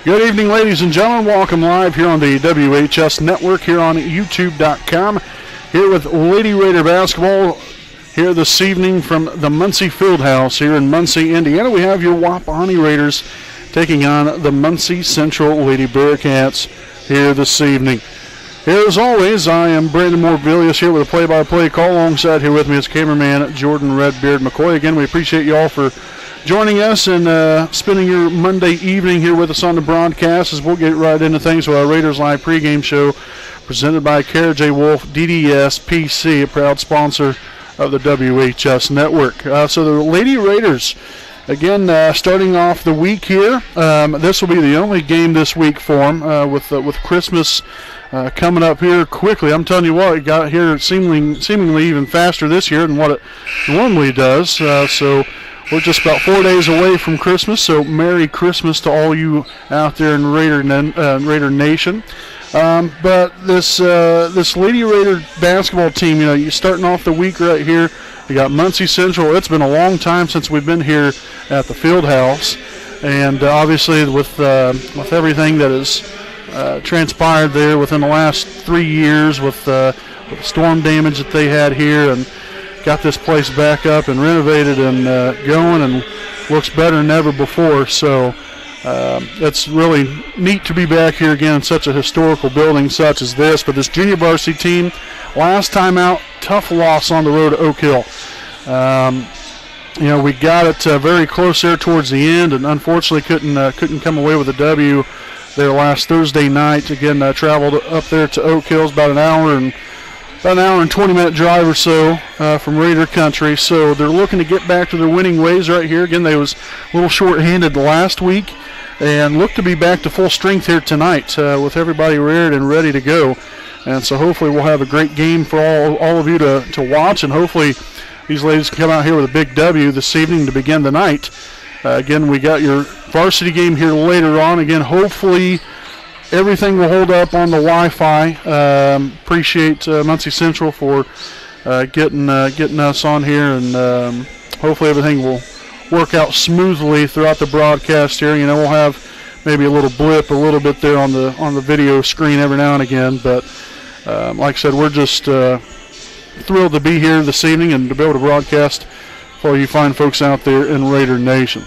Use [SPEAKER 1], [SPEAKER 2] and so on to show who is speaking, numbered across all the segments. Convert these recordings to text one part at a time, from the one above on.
[SPEAKER 1] Good evening, ladies and gentlemen. Welcome live here on the WHS Network here on YouTube.com. Here with Lady Raider basketball here this evening from the Muncie Fieldhouse here in Muncie, Indiana. We have your Wapahani Raiders taking on the Muncie Central Lady Bearcats here this evening. Here as always, I am Brandon Morbilius here with a play-by-play call. Alongside here with me is cameraman Jordan Redbeard McCoy. Again, we appreciate you all for joining us and spending your Monday evening here with us on the broadcast as we'll get right into things with our Raiders Live pregame show presented by J. Wolf DDS PC, a proud sponsor of the WHS Network. So the Lady Raiders, again, starting off the week here. This will be the only game this week for them with Christmas coming up here quickly. I'm telling you what, it got here seemingly even faster this year than what it normally does. So we're just about 4 days away from Christmas, so Merry Christmas to all you out there in Raider Nation. But this Lady Raider basketball team, you're starting off the week right here. We got Muncie Central. It's been a long time since we've been here at the Fieldhouse, and obviously with everything that has transpired there within the last 3 years with the storm damage that they had here, and got this place back up and renovated and going, and looks better than ever before. So it's really neat to be back here again in such a historical building such as this. But this junior varsity team, last time out, tough loss on the road to Oak Hill. We got it very close there towards the end, and unfortunately couldn't come away with a W there last Thursday night. Again, traveled up there to Oak Hill, about an hour and 20-minute drive or so from Raider country. So they're looking to get back to their winning ways right here. Again, they was a little short-handed last week and look to be back to full strength here tonight with everybody reared and ready to go. And so hopefully we'll have a great game for all of you to watch, and hopefully these ladies can come out here with a big W this evening to begin the night. Again, we got your varsity game here later on. Again, hopefully everything will hold up on the Wi-Fi. Appreciate Muncie Central for getting us on here, and hopefully everything will work out smoothly throughout the broadcast here. We'll have maybe a little blip a little bit there on the video screen every now and again, but like I said, we're just thrilled to be here this evening and to be able to broadcast for you fine folks out there in Raider Nation.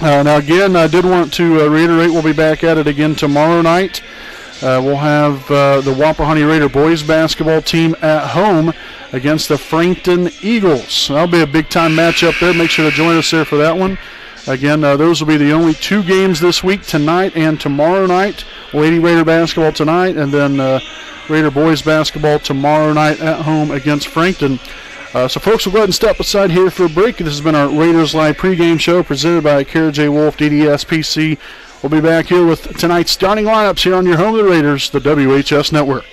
[SPEAKER 1] Now again, I did want to reiterate, we'll be back at it again tomorrow night. We'll have the Wapahani Raider boys basketball team at home against the Frankton Eagles. That'll be a big-time matchup there. Make sure to join us there for that one. Again, those will be the only two games this week, tonight and tomorrow night. Lady Raider basketball tonight, and then Raider boys basketball tomorrow night at home against Frankton. So folks, we'll go ahead and step aside here for a break. This has been our Raiders Live pregame show presented by J. Wolf DDS PC. We'll be back here with tonight's starting lineups here on your home of the Raiders, the WHS Network.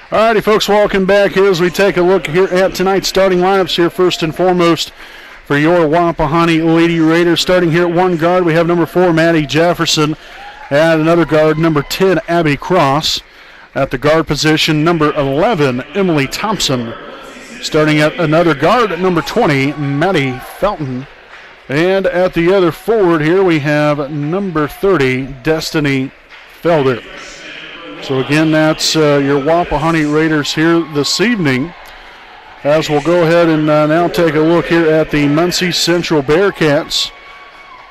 [SPEAKER 1] Alrighty, folks, welcome back here as we take a look here at tonight's starting lineups here. First and foremost, for your Wapahani Lady Raiders, starting here at one guard, we have number 4, Maddie Jefferson, and another guard, number 10, Abby Cross. At the guard position, number 11, Emily Thompson. Starting at another guard, at number 20, Maddie Felton. And at the other forward here, we have number 30, Destiny Felder. So again, that's your Wapahani Raiders here this evening. As we'll go ahead and now take a look here at the Muncie Central Bearcats.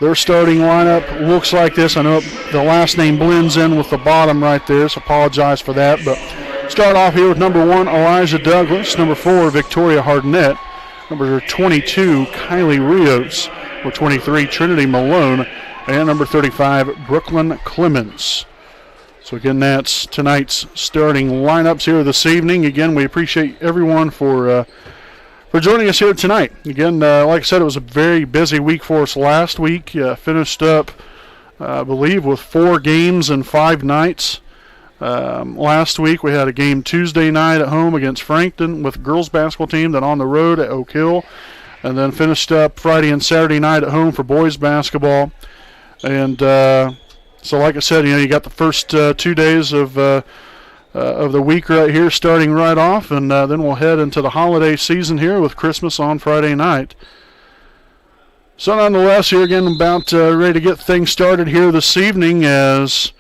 [SPEAKER 1] Their starting lineup looks like this. I know the last name blends in with the bottom right there, so apologize for that. But start off here with number 1, Elijah Douglas. Number 4, Victoria Hardnett. Number 22, Kylie Rios. Number 23, Trinity Malone. And number 35, Brooklyn Clemens. So again, that's tonight's starting lineups here this evening. Again, we appreciate everyone for joining us here tonight. Again, like I said, it was a very busy week for us last week. Finished up, I believe, with 4 games and 5 nights. Last week we had a game Tuesday night at home against Frankton with the girls basketball team, then on the road at Oak Hill, and then finished up Friday and Saturday night at home for boys basketball. And so like I said, you got the first 2 days of the week right here starting right off, and then we'll head into the holiday season here with Christmas on Friday night. So nonetheless, here again about ready to get things started here this evening, as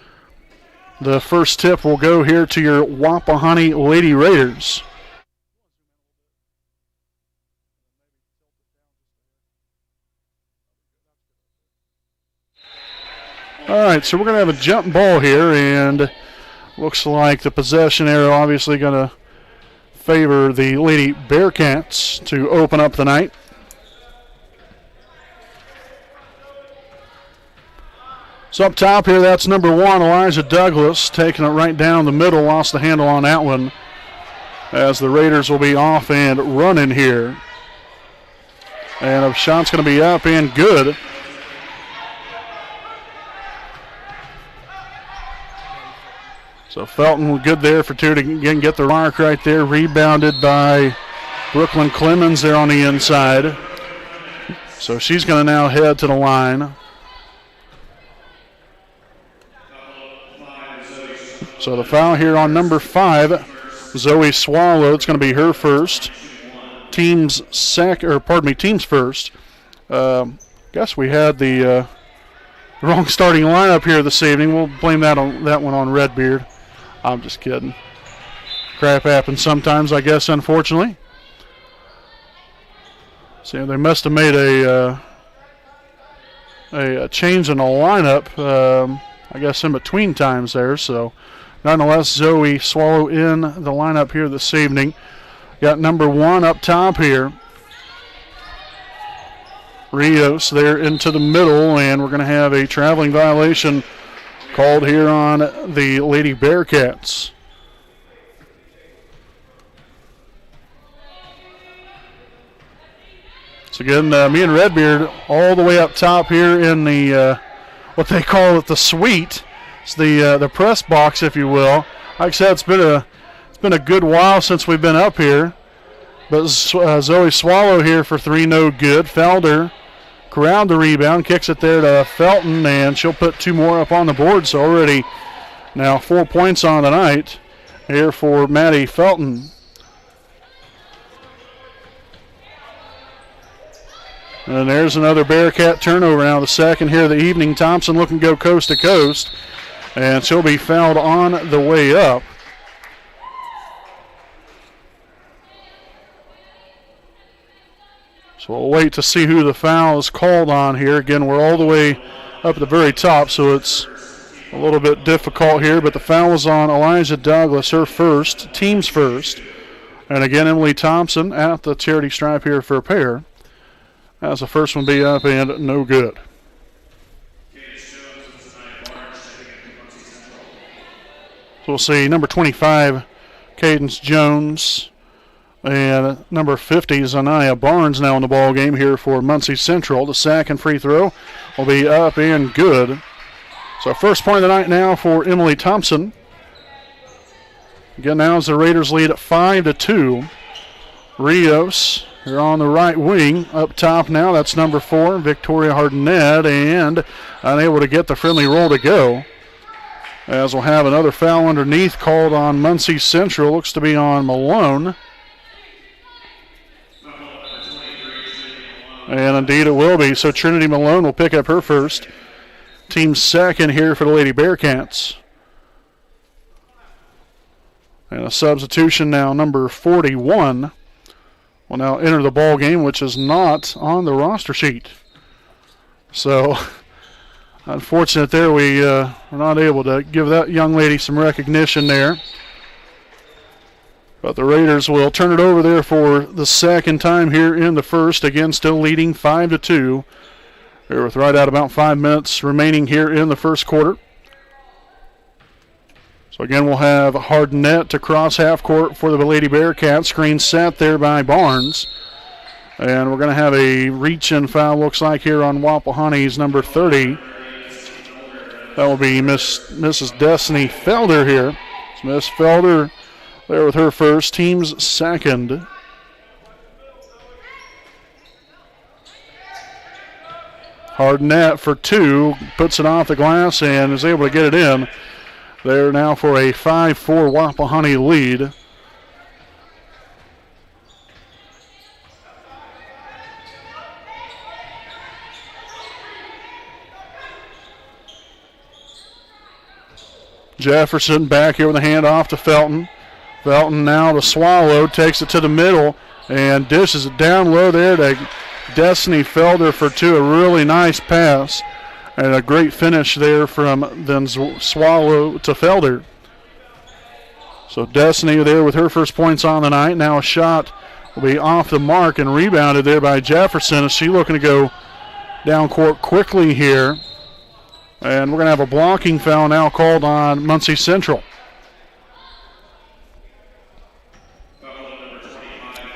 [SPEAKER 1] the first tip will go here to your Wapahani Lady Raiders. All right, so we're going to have a jump ball here, and looks like the possession arrow obviously going to favor the Lady Bearcats to open up the night. So up top here, that's number 1, Elijah Douglas, taking it right down the middle, lost the handle on that one, as the Raiders will be off and running here. And a shot's going to be up and good. So Felton good there for 2 to again get the mark right there. Rebounded by Brooklyn Clemens there on the inside. So she's going to now head to the line. So the foul here on number 5, Zoe Swallow. It's going to be her first. Team's first. Guess we had the wrong starting lineup here this evening. We'll blame that one on Redbeard. I'm just kidding. Crap happens sometimes, I guess, unfortunately. See, they must have made a change in the lineup, I guess, in between times there. So, nonetheless, Zoe Swallow in the lineup here this evening. Got number 1 up top here. Rios there into the middle, and we're going to have a traveling violation called here on the Lady Bearcats. So again, me and Redbeard all the way up top here in the what they call it, the suite. It's the press box, if you will. Like I said, it's been a good while since we've been up here. But Zoe Swallow here for 3, no good. Felder around the rebound, kicks it there to Felton, and she'll put 2 more up on the board. So already now 4 points on the night here for Maddie Felton. And there's another Bearcat turnover now, the second here of the evening. Thompson looking to go coast to coast, and she'll be fouled on the way up. So we'll wait to see who the foul is called on here. Again, we're all the way up at the very top, so it's a little bit difficult here. But the foul is on Elijah Douglas, her first, team's first. And again, Emily Thompson at the charity stripe here for a pair. As the first one be up and no good. So we'll see number 25, Cadence Jones. And number 50, Zanaya Barnes now in the ball game here for Muncie Central. The second free throw will be up and good. So first point of the night now for Emily Thompson. Again, now as the Raiders lead at 5-2. Rios here on the right wing. Up top now, that's number 4, Victoria Hardnett, and unable to get the friendly roll to go. As we'll have another foul underneath called on Muncie Central. Looks to be on Malone. And indeed it will be. So Trinity Malone will pick up her first. Team second here for the Lady Bearcats. And a substitution now, number 41 will now enter the ball game, which is not on the roster sheet. So unfortunate there, we were not able to give that young lady some recognition there. But the Raiders will turn it over there for the second time here in the first. Again, still leading 5-2. Here with right at about 5 minutes remaining here in the first quarter. So again, we'll have hard net to cross half court for the Lady Bearcats. Screen set there by Barnes. And we're going to have a reach-in foul, looks like, here on Wapahani's number 30. That will be Mrs. Destiny Felder here. So Miss Felder there with her first, team's second. Hard net for two, puts it off the glass and is able to get it in. There now for a 5-4 Wapahani lead. Jefferson back here with a handoff to Felton. Felton now to Swallow, takes it to the middle and dishes it down low there to Destiny Felder for two. A really nice pass and a great finish there from then Swallow to Felder. So Destiny there with her first points on the night. Now a shot will be off the mark and rebounded there by Jefferson. Is she looking to go down court quickly here? And we're going to have a blocking foul now called on Muncie Central.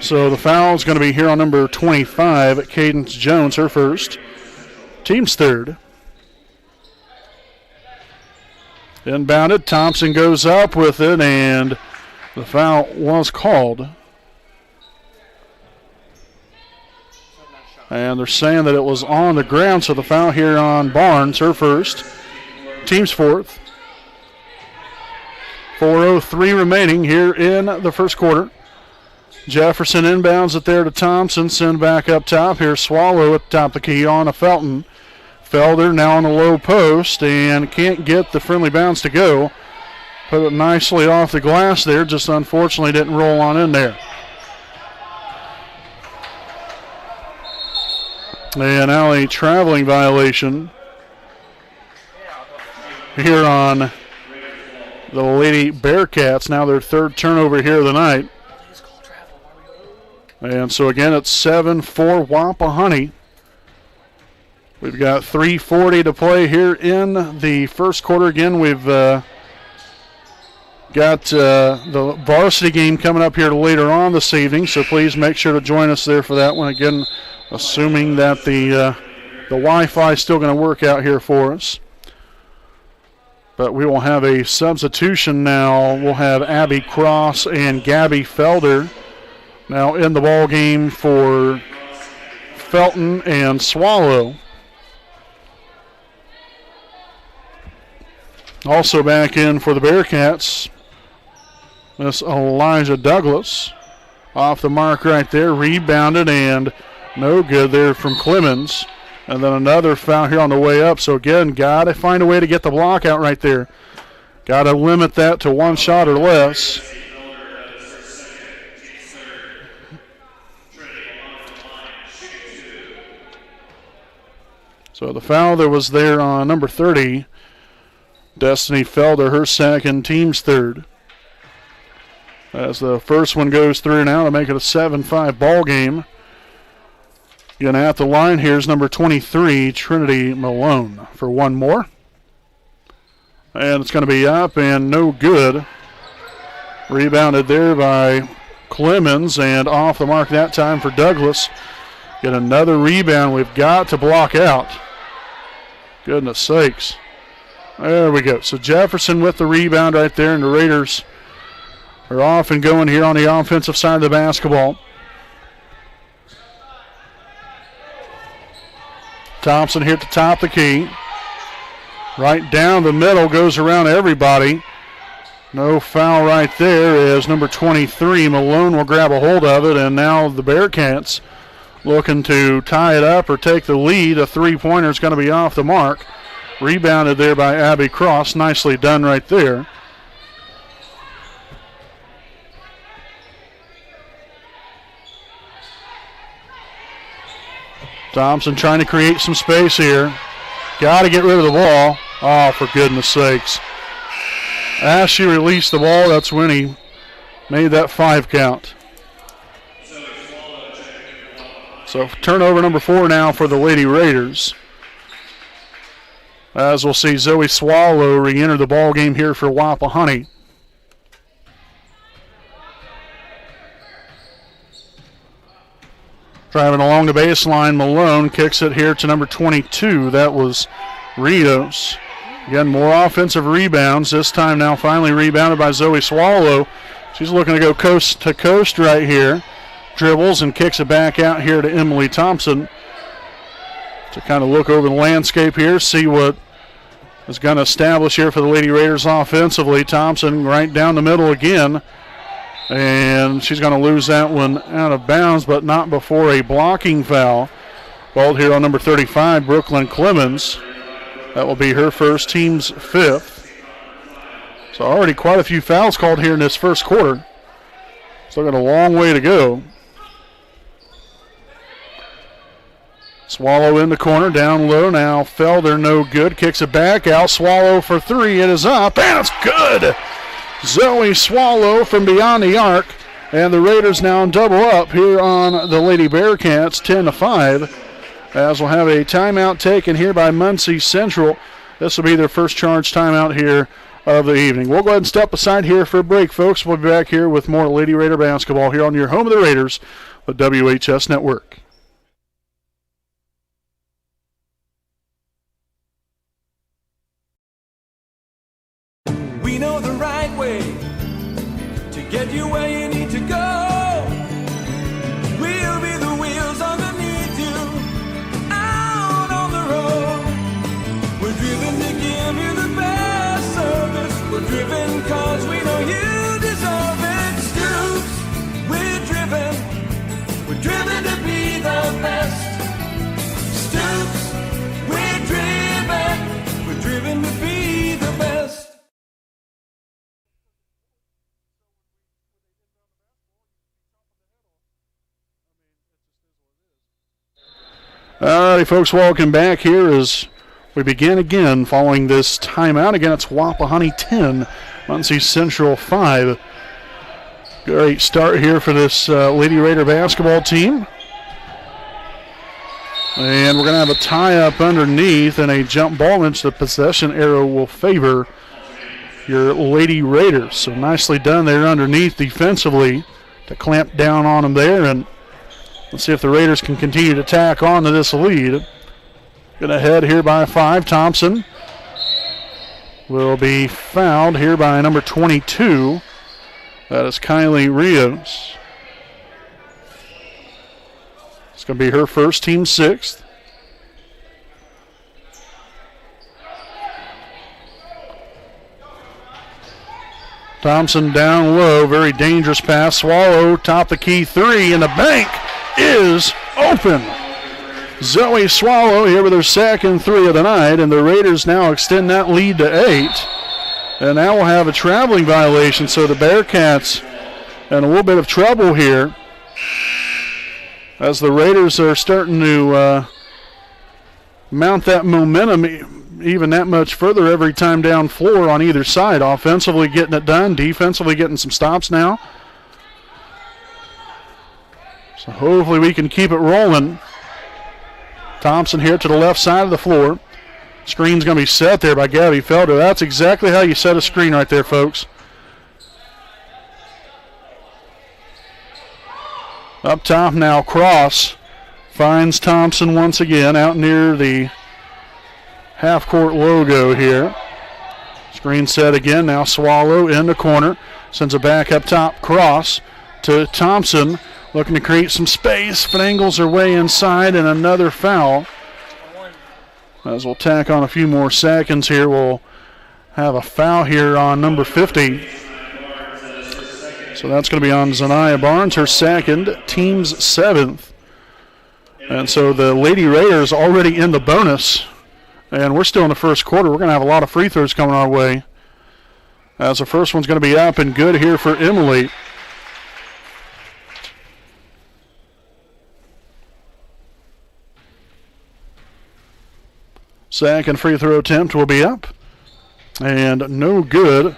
[SPEAKER 1] So the foul is going to be here on number 25, Cadence Jones, her first. Team's third. Inbounded, Thompson goes up with it, and the foul was called. And they're saying that it was on the ground, so the foul here on Barnes, her first. Team's fourth. 4:03 remaining here in the first quarter. Jefferson inbounds it there to Thompson. Send back up top. Here Swallow at the top of the key on to Felton. Felder now on the low post and can't get the friendly bounce to go. Put it nicely off the glass there. Just unfortunately didn't roll on in there. And now a traveling violation here on the Lady Bearcats. Now their third turnover here of the night. And so again, it's 7-4 Wapahani. We've got 3:40 to play here in the first quarter. Again, we've got the varsity game coming up here later on this evening, so please make sure to join us there for that one. Again, assuming that the Wi-Fi is still going to work out here for us. But we will have a substitution now. We'll have Abby Cross and Gabby Felder now in the ball game for Felton and Swallow. Also back in for the Bearcats, Miss Elijah Douglas. Off the mark right there, rebounded and no good there from Clemens. And then another foul here on the way up. So again, got to find a way to get the block out right there. Got to limit that to one shot or less. So the foul that was there on number 30, Destiny Felder, her second, team's third. As the first one goes through now to make it a 7-5 ball game. Again, at the line here is number 23, Trinity Malone, for one more. And it's going to be up and no good. Rebounded there by Clemens and off the mark that time for Douglas. Get another rebound we've got to block out. Goodness sakes. There we go. So Jefferson with the rebound right there, and the Raiders are off and going here on the offensive side of the basketball. Thompson here at the top of the key. Right down the middle, goes around everybody. No foul right there as number 23, Malone, will grab a hold of it, and now the Bearcats looking to tie it up or take the lead. A three-pointer is going to be off the mark. Rebounded there by Abby Cross. Nicely done right there. Thompson trying to create some space here. Got to get rid of the ball. Oh, for goodness sakes. As she released the ball, that's when he made that 5 count. So turnover number 4 now for the Lady Raiders. As we'll see Zoe Swallow re-enter the ball game here for Wapahani. Driving along the baseline, Malone kicks it here to number 22. That was Rios. Again, more offensive rebounds. This time now finally rebounded by Zoe Swallow. She's looking to go coast to coast right here. Dribbles and kicks it back out here to Emily Thompson. To kind of look over the landscape here, see what is going to establish here for the Lady Raiders offensively. Thompson right down the middle again. And she's going to lose that one out of bounds, but not before a blocking foul. Ball here on number 35, Brooklyn Clemens. That will be her first, team's 5th. So already quite a few fouls called here in this first quarter. Still got a long way to go. Swallow in the corner, down low now. Felder no good, kicks it back out. Swallow for 3, it is up, and it's good. Zoe Swallow from beyond the arc, and the Raiders now double up here on the Lady Bearcats, 10-5, as we'll have a timeout taken here by Muncie Central. This will be their first charge timeout here of the evening. We'll go ahead and step aside here for a break, folks. We'll be back here with more Lady Raider basketball here on your home of the Raiders, the WHS Network.
[SPEAKER 2] We know the right way to get you where you need to go. We'll be the wheels underneath you, out on the road. We're driven to give you the best service. We're driven cause we know you deserve it. Stoops, we're driven to be the best. Stoops, we're driven to be the best.
[SPEAKER 1] Alrighty, folks, welcome back here as we begin again following this timeout. Again, it's Wapahani 10, Muncie Central 5. Great start here for this Lady Raider basketball team. And we're going to have a tie-up underneath and a jump ball, which the possession arrow will favor your Lady Raiders. So nicely done there underneath defensively to clamp down on them there, and let's see if the Raiders can continue to tack on to this lead. Going to head here by 5. Thompson will be fouled here by number 22. That is Kylie Rios. It's going to be her first, team 6th. Thompson down low, very dangerous pass. Swallow, top the key 3, and the bank is open. Zoe Swallow here with her second 3 of the night, and the Raiders now extend that lead to 8. And now we'll have a traveling violation, so the Bearcats in a little bit of trouble here as the Raiders are starting to mount that momentum even that much further every time down floor on either side. Offensively getting it done, defensively getting some stops now. So hopefully we can keep it rolling. Thompson here to the left side of the floor. Screen's going to be set there by Gabby Felder. That's exactly how you set a screen right there, folks. Up top now, Cross finds Thompson once again out near the half-court logo here. Screen set again. Now Swallow in the corner. Sends it back up top. Cross to Thompson. Looking to create some space. Finagles her way inside, and another foul. As we'll tack on a few more seconds here, we'll have a foul here on number 50. So that's going to be on Zanaya Barnes, her second, team's 7th. And so the Lady Raiders already in the bonus. And we're still in the first quarter. We're going to have a lot of free throws coming our way. As the first one's going to be up and good here for Emily. Second free throw attempt will be up. And no good.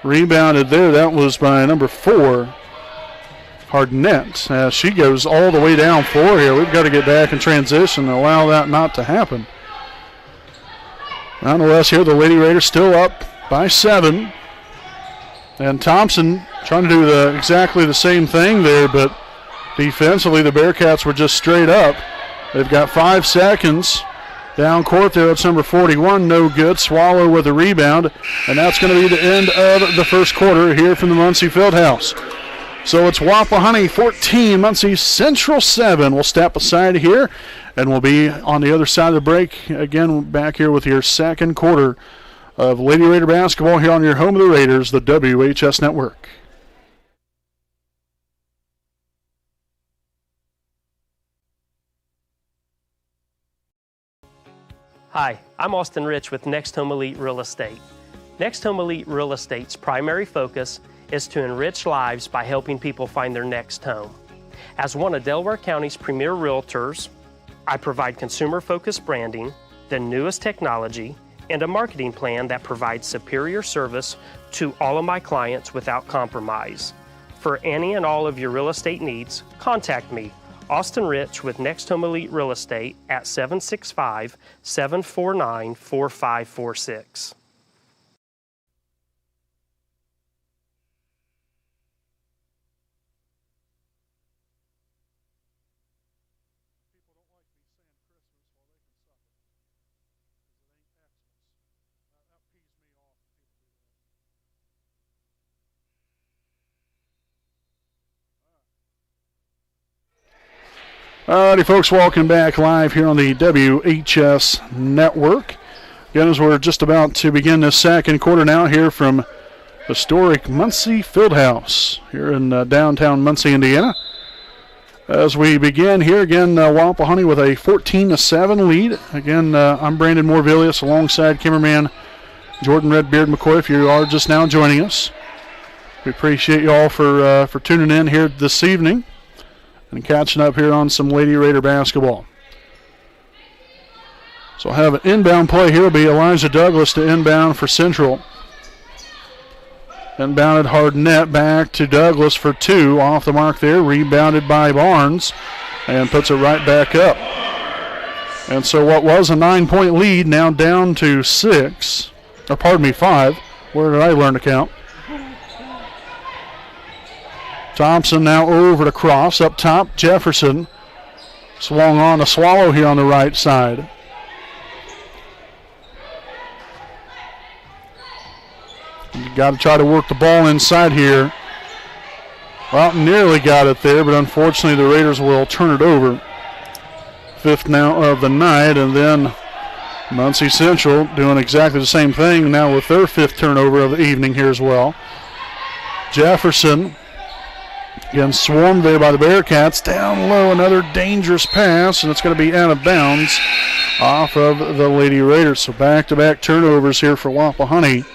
[SPEAKER 1] Rebounded there. That was by number 4, Hardnett. As she goes all the way down floor here. We've got to get back in transition and allow that not to happen. Nonetheless, here the Lady Raiders still up by 7. And Thompson trying to do exactly the same thing there, but defensively the Bearcats were just straight up. They've got 5 seconds. Down court there, it's number 41, no good. Swallow with a rebound, and that's going to be the end of the first quarter here from the Muncie Fieldhouse. So it's Wapahani 14, Muncie Central 7. We'll step aside here, and we'll be on the other side of the break. Again, back here with your second quarter of Lady Raider basketball here on your home of the Raiders, the WHS Network.
[SPEAKER 3] Hi, I'm Austin Rich with Next Home Elite Real Estate. Next Home Elite Real Estate's primary focus is to enrich lives by helping people find their next home. As one of Delaware County's premier realtors, I provide consumer-focused branding, the newest technology, and a marketing plan that provides superior service to all of my clients without compromise. For any and all of your real estate needs, contact me, Austin Rich with Next Home Elite Real Estate at 765-749-4546.
[SPEAKER 1] Alrighty, folks, welcome back live here on the WHS Network. Again, as we're just about to begin this second quarter now here from historic Muncie Fieldhouse here in downtown Muncie, Indiana. As we begin here again, Wapahani with a 14-7 lead. Again, I'm Brandon Morvillius alongside cameraman Jordan Redbeard McCoy. If you are just now joining us, we appreciate you all for tuning in here this evening and catching up here on some Lady Raider basketball. So I'll have an inbound play here. It'll be Elijah Douglas to inbound for Central. Inbounded hard net back to Douglas for 2. Off the mark there. Rebounded by Barnes and puts it right back up. And so what was a 9-point lead now down to 6. Or pardon me, 5. Where did I learn to count? Thompson now over to Cross. Up top, Jefferson. Swung on to Swallow here on the right side. You got to try to work the ball inside here. Well, nearly got it there, but unfortunately the Raiders will turn it over. 5th now of the night, and then Muncie Central doing exactly the same thing now with their 5th turnover of the evening here as well. Jefferson. Again, swarmed there by the Bearcats. Down low, another dangerous pass, and it's going to be out of bounds off of the Lady Raiders. So back-to-back turnovers here for Wapahani.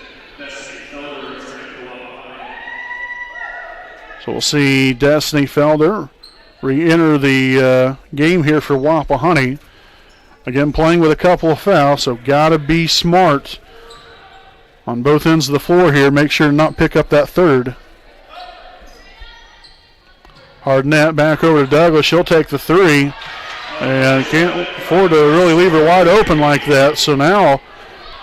[SPEAKER 1] So we'll see Destiny Felder re-enter the game here for Wapahani. Again, playing with a couple of fouls, so got to be smart on both ends of the floor here. Make sure to not pick up that 3rd. Hard net back over to Douglas. She'll take the 3 and can't afford to really leave her wide open like that. So now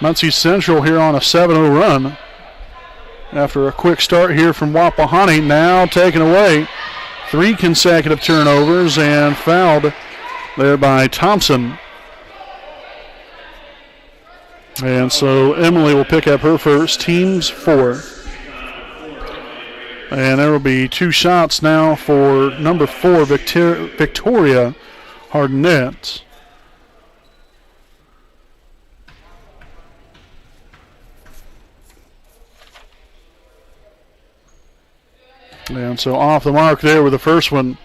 [SPEAKER 1] Muncie Central here on a 7-0 run after a quick start here from Wapahani. Now taken away. 3 consecutive turnovers and fouled there by Thompson. And so Emily will pick up her first, team's 4th. And there will be 2 shots now for number 4, Victoria Hardnett. And so off the mark there with the first one.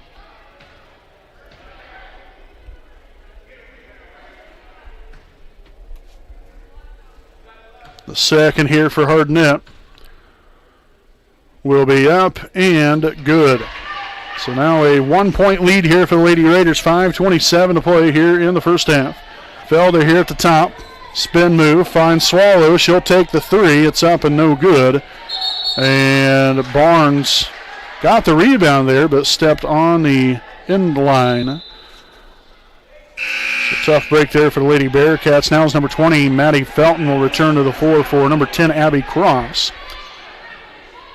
[SPEAKER 1] The second here for Hardnett will be up and good. So now a 1-point lead here for the Lady Raiders. 5:27 to play here in the first half. Felder here at the top. Spin move, finds Swallow. She'll take the three. It's up and no good. And Barnes got the rebound there, but stepped on the end line. So tough break there for the Lady Bearcats. Now is number 20, Maddie Felton, will return to the floor for number 10, Abby Cross.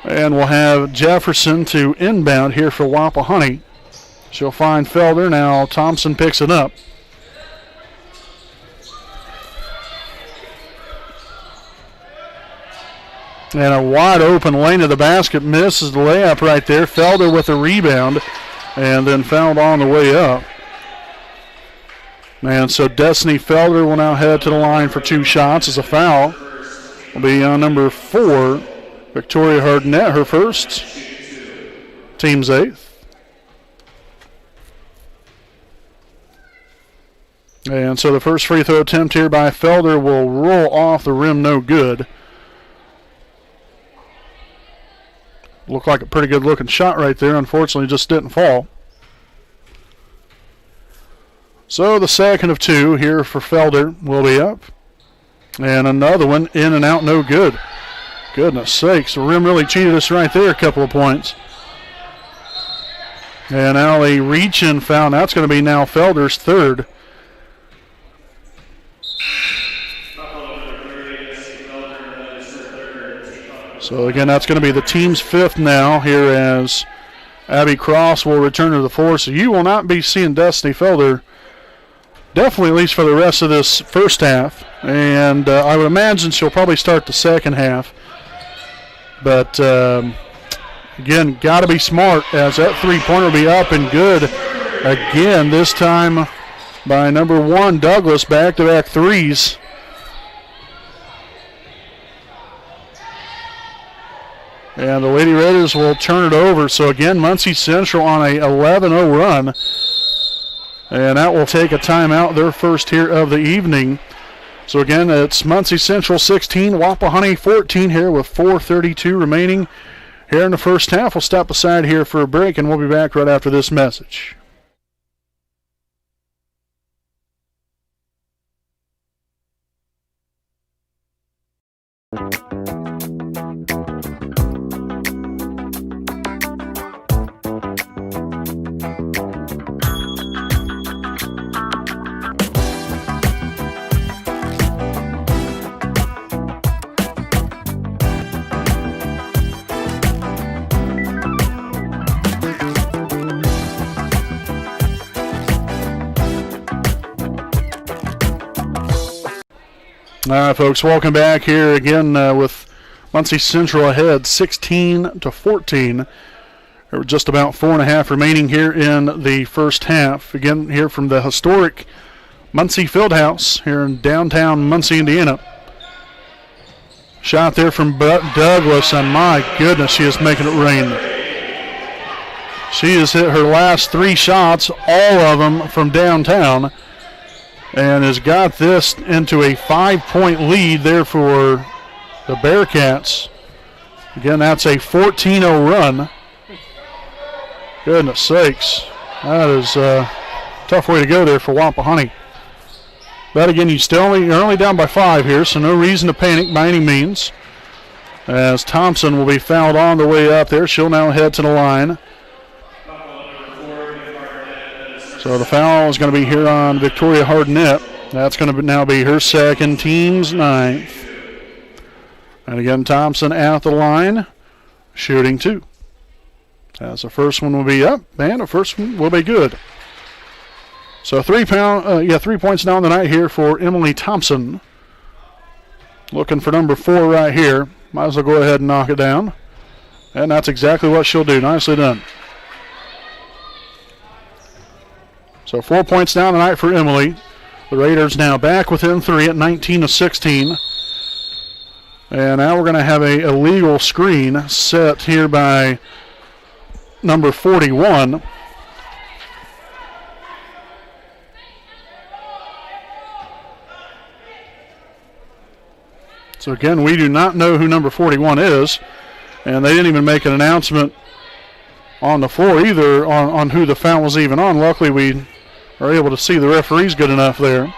[SPEAKER 1] And we'll have Jefferson to inbound here for Wapahani. She'll find Felder. Now Thompson picks it up. And a wide open lane to the basket. Misses the layup right there. Felder with a rebound and then fouled on the way up. And so Destiny Felder will now head to the line for 2 shots as a foul. Will be on number 4, Victoria Hardnett, her first, team's 8th. And so the first free throw attempt here by Felder will roll off the rim, no good. Looked like a pretty good looking shot right there. Unfortunately, just didn't fall. So the second of 2 here for Felder will be up. And another one in and out, no good. Goodness sakes, the rim really cheated us right there, a couple of points. And now a reach-in foul. That's going to be now Felder's 3rd. So again, that's going to be the team's 5th now here as Abby Cross will return to the floor. So you will not be seeing Destiny Felder, definitely at least for the rest of this first half. And I would imagine she'll probably start the second half. But again, got to be smart as that 3-pointer will be up and good again, this time by number 1, Douglas, back-to-back threes. And the Lady Raiders will turn it over. So again, Muncie Central on a 11-0 run. And that will take a timeout, their first here of the evening. So again, it's Muncie Central 16, Wapahani 14 here with 4:32 remaining here in the first half. We'll step aside here for a break, and we'll be back right after this message. All right, folks, welcome back here again with Muncie Central ahead 16-14. There were just about 4.5 remaining here in the first half. Again, here from the historic Muncie Fieldhouse here in downtown Muncie, Indiana. Shot there from Douglas, and my goodness, she is making it rain. She has hit her last 3 shots, all of them from downtown, and has got this into a 5-point lead there for the Bearcats. Again, that's a 14-0 run. Goodness sakes. That is a tough way to go there for Wapahani. But again, you're only down by 5 here, so no reason to panic by any means. As Thompson will be fouled on the way up there. She'll now head to the line. So the foul is going to be here on Victoria Hardnett. That's going to now be her second, team's 9th. And again, Thompson at the line, shooting 2. As the first one will be up, and the first one will be good. So 3 points down the night here for Emily Thompson. Looking for number 4 right here. Might as well go ahead and knock it down. And that's exactly what she'll do. Nicely done. So 4 points down tonight for Emily. The Raiders now back within 3 at 19-16. And now we're going to have a illegal screen set here by number 41. So again, we do not know who number 41 is, and they didn't even make an announcement on the floor either on who the foul was even on. Luckily, we are able to see the referees good enough there.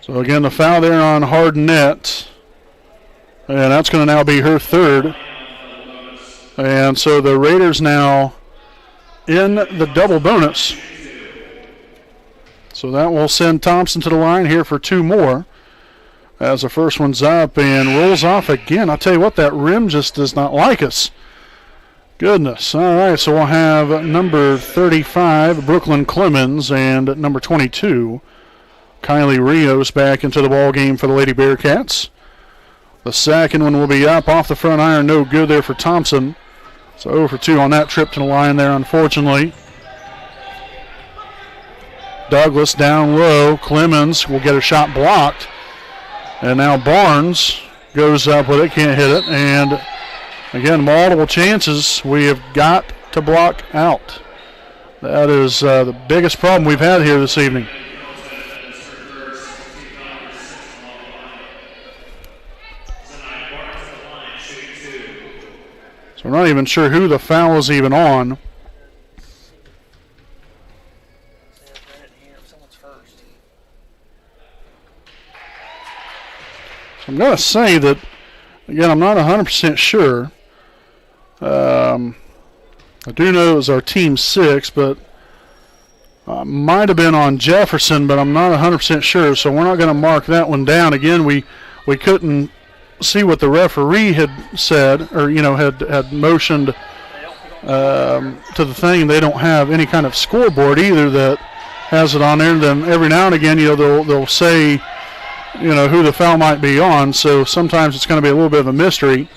[SPEAKER 1] So again, the foul there on Hardnett, and that's going to now be her third. And so the Raiders now in the double bonus. So that will send Thompson to the line here for two more, as the first one's up and rolls off again. I'll tell you what, that rim just does not like us. Goodness. All right, so we'll have number 35, Brooklyn Clemens, and number 22, Kylie Rios, back into the ball game for the Lady Bearcats. The second one will be up off the front iron. No good there for Thompson. So 0 for 2 on that trip to the line there, unfortunately. Douglas down low. Clemens will get a shot blocked. And now Barnes goes up with it, can't hit it. And again, multiple chances. We have got to block out. That is the biggest problem we've had here this evening. So we're not even sure who the foul is even on. So I'm going to say that, again, I'm not 100% sure. I do know it was our team 6, but might have been on Jefferson, but I'm not 100% sure, so we're not going to mark that one down. Again, we couldn't see what the referee had said, or had motioned to the thing. They don't have any kind of scoreboard either that has it on there. And then every now and again, they'll say, who the foul might be on. So sometimes it's going to be a little bit of a mystery.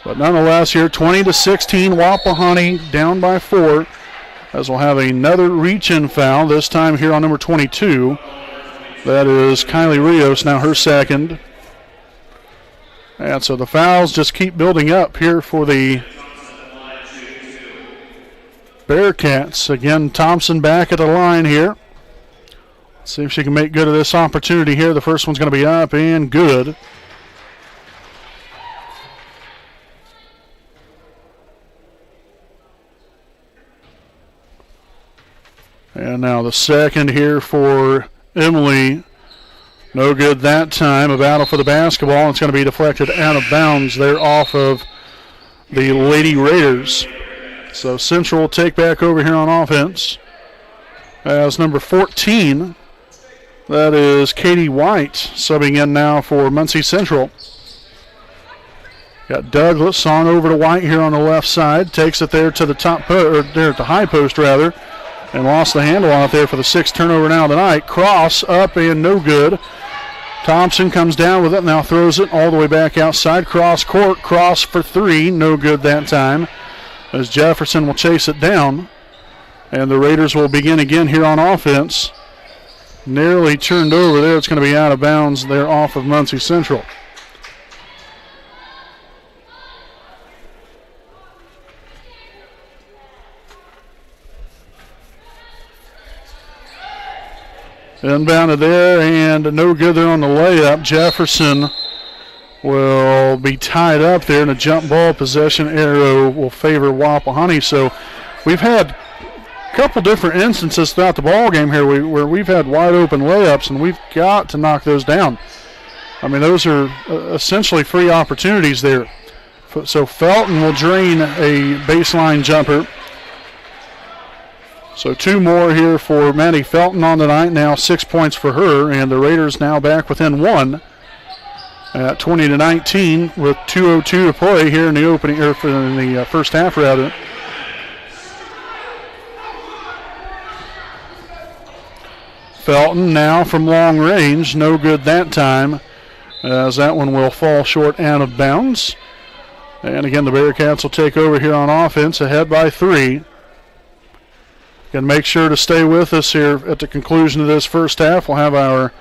[SPEAKER 1] But nonetheless, here 20-16, Wapahani down by 4, as we'll have another reach-in foul. This time here on number 22. That is Kylie Rios, now her second. And so the fouls just keep building up here for the Bearcats. Again, Thompson back at the line here. Let's see if she can make good of this opportunity here. The first one's going to be up and good. And now the second here for Emily. No good that time. A battle for the basketball. It's going to be deflected out of bounds there off of the Lady Raiders. So Central will take back over here on offense as number 14. That is Katie White subbing in now for Muncie Central. Got Douglas on over to White here on the left side. Takes it there to the top or there at the high post rather. And lost the handle on it there for the 6th turnover now tonight. Cross up and no good. Thompson comes down with it, now throws it all the way back outside. Cross court, cross for 3. No good that time, as Jefferson will chase it down. And the Raiders will begin again here on offense. Nearly turned over there. It's going to be out of bounds there off of Muncie Central. Inbounded there, and no good there on the layup. Jefferson will be tied up there, and a jump ball possession arrow will favor Wapahani. So we've had a couple different instances throughout the ball game here where we've had wide open layups, and we've got to knock those down. I mean, those are essentially free opportunities there. So Felton will drain a baseline jumper. So 2 more here for Maddie Felton on the night, now 6 points for her, and the Raiders now back within 1 at 20-19 with 2:02 to play here in the opening, or in the first half rather. Felton now from long range, no good that time, as that one will fall short out of bounds. And again, the Bearcats will take over here on offense, ahead by 3. Again, make sure to stay with us here at the conclusion of this first half. We'll have our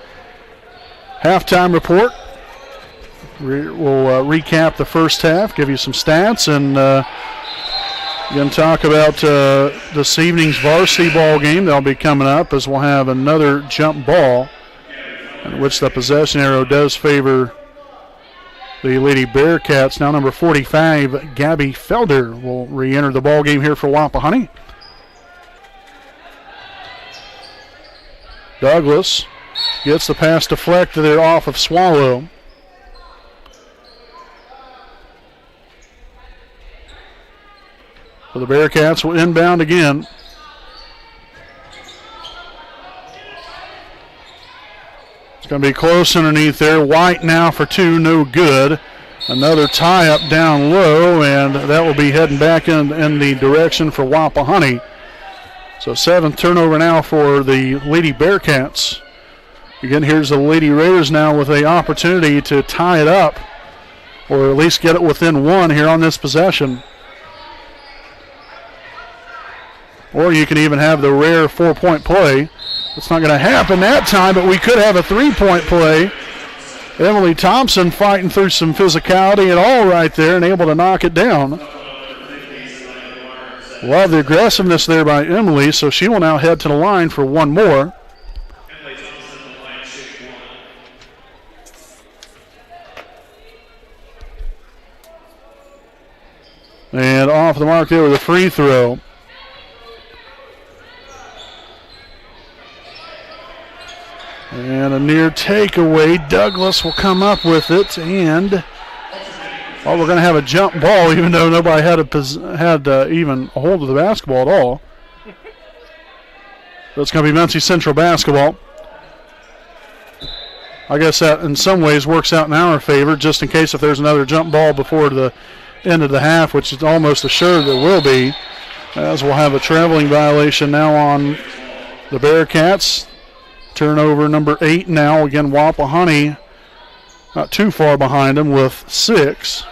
[SPEAKER 1] halftime report We'll recap the first half, give you some stats, and going to talk about this evening's varsity ball game that'll be coming up, as we'll have another jump ball, in which the possession arrow does favor the Lady Bearcats. Now number 45, Gabby Felder, will re-enter the ball game here for Wapahani. Douglas gets the pass deflected there off of Swallow. So the Bearcats will inbound again. It's going to be close underneath there. White now for two, no good. Another tie-up down low, and that will be heading back in the direction for Wapahani. So 7th turnover now for the Lady Bearcats. Again, here's the Lady Raiders now with an opportunity to tie it up, or at least get it within one here on this possession. Or you can even have the rare 4-point play. It's not going to happen that time, but we could have a 3-point play. Emily Thompson fighting through some physicality and all right there and able to knock it down. Love the aggressiveness there by Emily, so she will now head to the line for one more. And off the mark there with a free throw. And a near takeaway. Douglas will come up with it, and we're going to have a jump ball, even though nobody had even a hold of the basketball at all. So it's going to be Muncie Central basketball. I guess that in some ways works out in our favor, just in case if there's another jump ball before the end of the half, which is almost assured there will be, as we'll have a traveling violation now on the Bearcats. Turnover number 8 now. Again, Wapahani not too far behind them with 6.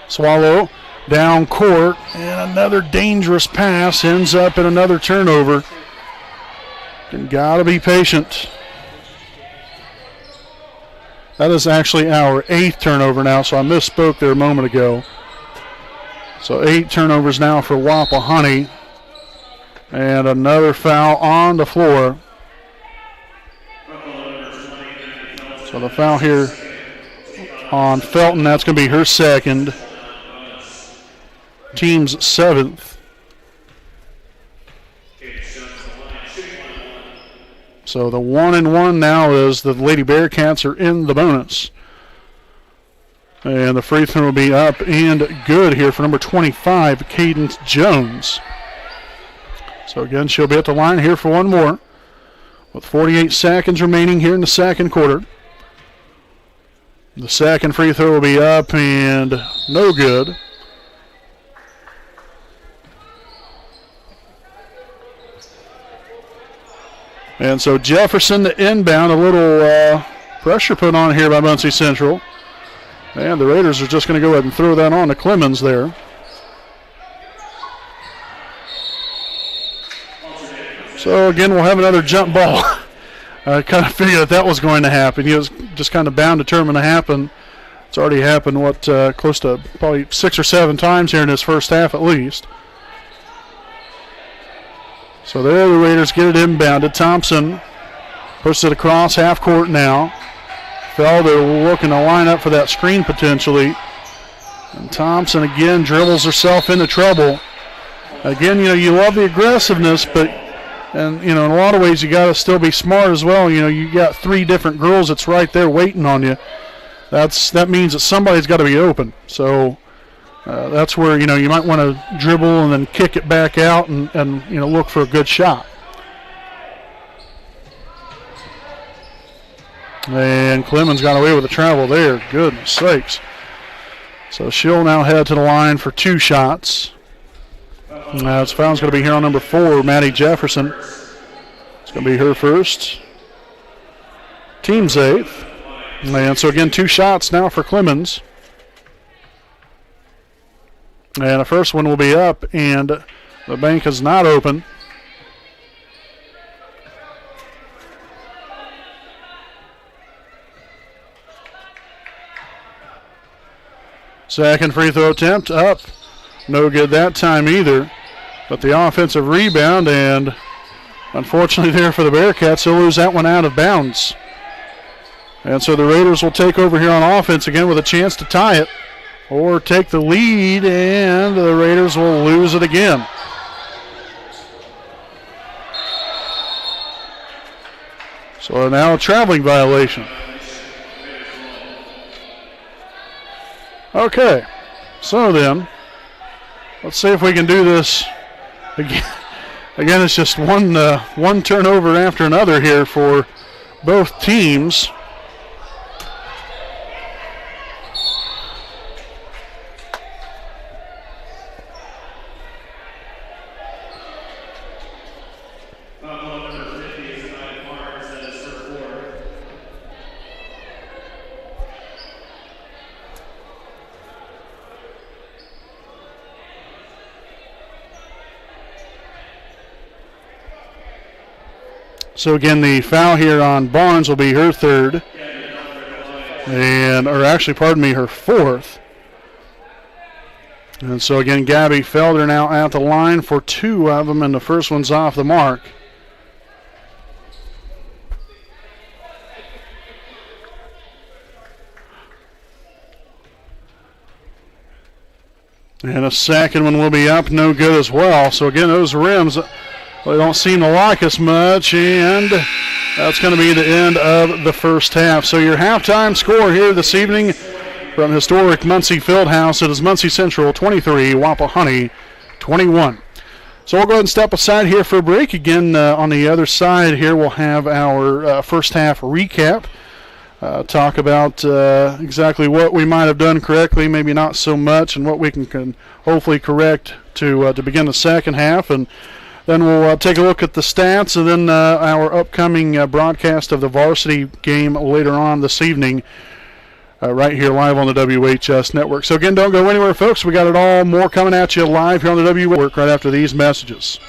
[SPEAKER 1] Swallow down court, and another dangerous pass ends up in another turnover. And gotta be patient. That is actually our 8th turnover now, so I misspoke there a moment ago. So 8 turnovers now for Wapahani. And another foul on the floor. So the foul here on Felton, that's going to be her second. Team's 7th. So the 1-1 now is the Lady Bearcats are in the bonus. And the free throw will be up and good here for number 25, Cadence Jones. So again, she'll be at the line here for one more, with 48 seconds remaining here in the second quarter. The second free throw will be up and no good. And so Jefferson, the inbound, a little pressure put on here by Muncie Central. And the Raiders are just going to go ahead and throw that on to Clemens there. So again, we'll have another jump ball. I kind of figured that was going to happen. It was just kind of bound determined to happen. It's already happened, close to probably 6 or 7 times here in this first half at least. So there the Raiders get it inbounded. Thompson pushes it across half court now. Felder looking to line up for that screen potentially. And Thompson again dribbles herself into trouble. Again, you love the aggressiveness, but in a lot of ways you got to still be smart as well. You got 3 different girls that's right there waiting on you. That means that somebody's got to be open. So that's where you might want to dribble and then kick it back out and look for a good shot. And Clemens got away with the travel there. Goodness sakes. So she'll now head to the line for 2 shots. This foul's going to be here on number 4, Maddie Jefferson. It's going to be her first. Team's 8th. And so again, 2 shots now for Clemens. And the first one will be up, and the bank is not open. Second free throw attempt up. No good that time either. But the offensive rebound, and unfortunately there for the Bearcats, they'll lose that one out of bounds. And so the Raiders will take over here on offense again with a chance to tie it or take the lead, and the Raiders will lose it again. So now a traveling violation. Okay, so then, let's see if we can do this again. Again, it's just one turnover after another here for both teams. So again, the foul here on Barnes will be her third, her fourth. And so again, Gabby Felder now at the line for two of them, and the first one's off the mark. And a second one will be up, no good as well. So again, those rims, they don't seem to like us much, and that's going to be the end of the first half. So your halftime score here this evening from historic Muncie Fieldhouse, it is Muncie Central 23, Wapahani 21. So we'll go ahead and step aside here for a break. Again, on the other side here, we'll have our first half recap. Talk about exactly what we might have done correctly, maybe not so much, and what we can hopefully correct to begin the second half. And then we'll take a look at the stats, and then our upcoming broadcast of the varsity game later on this evening, right here live on the WHS Network. So again, don't go anywhere, folks. We got it all more coming at you live here on the WHS Network right after these messages.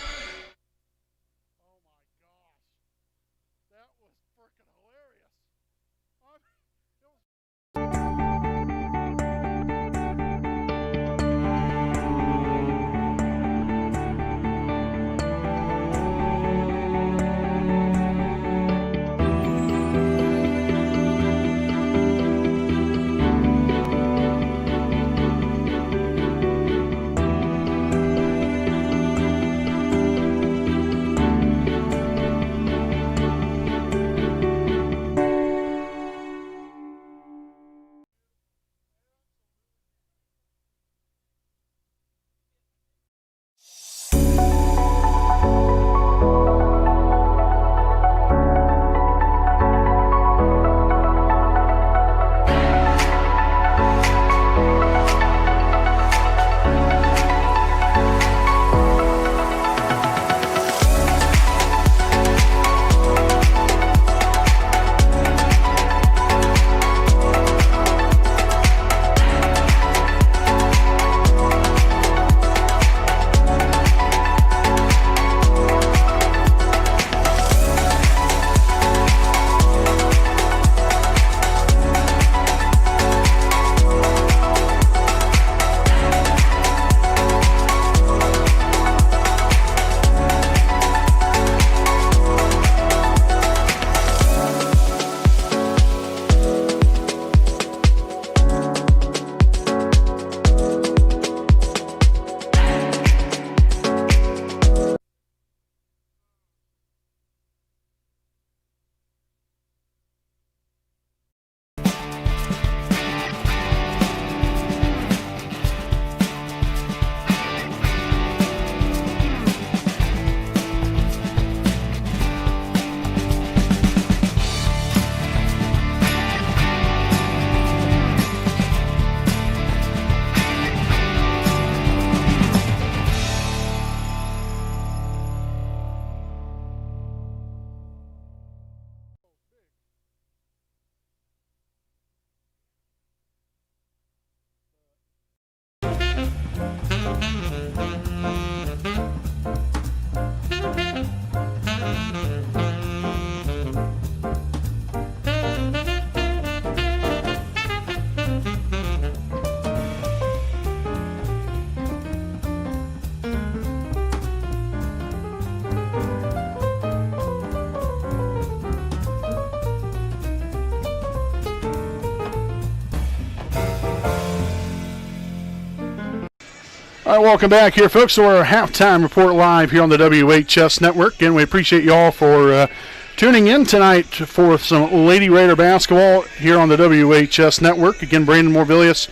[SPEAKER 1] All right, welcome back here, folks, to our halftime report live here on the WHS Network. And we appreciate you all for tuning in tonight for some Lady Raider basketball here on the WHS Network. Again, Brandon Morvillius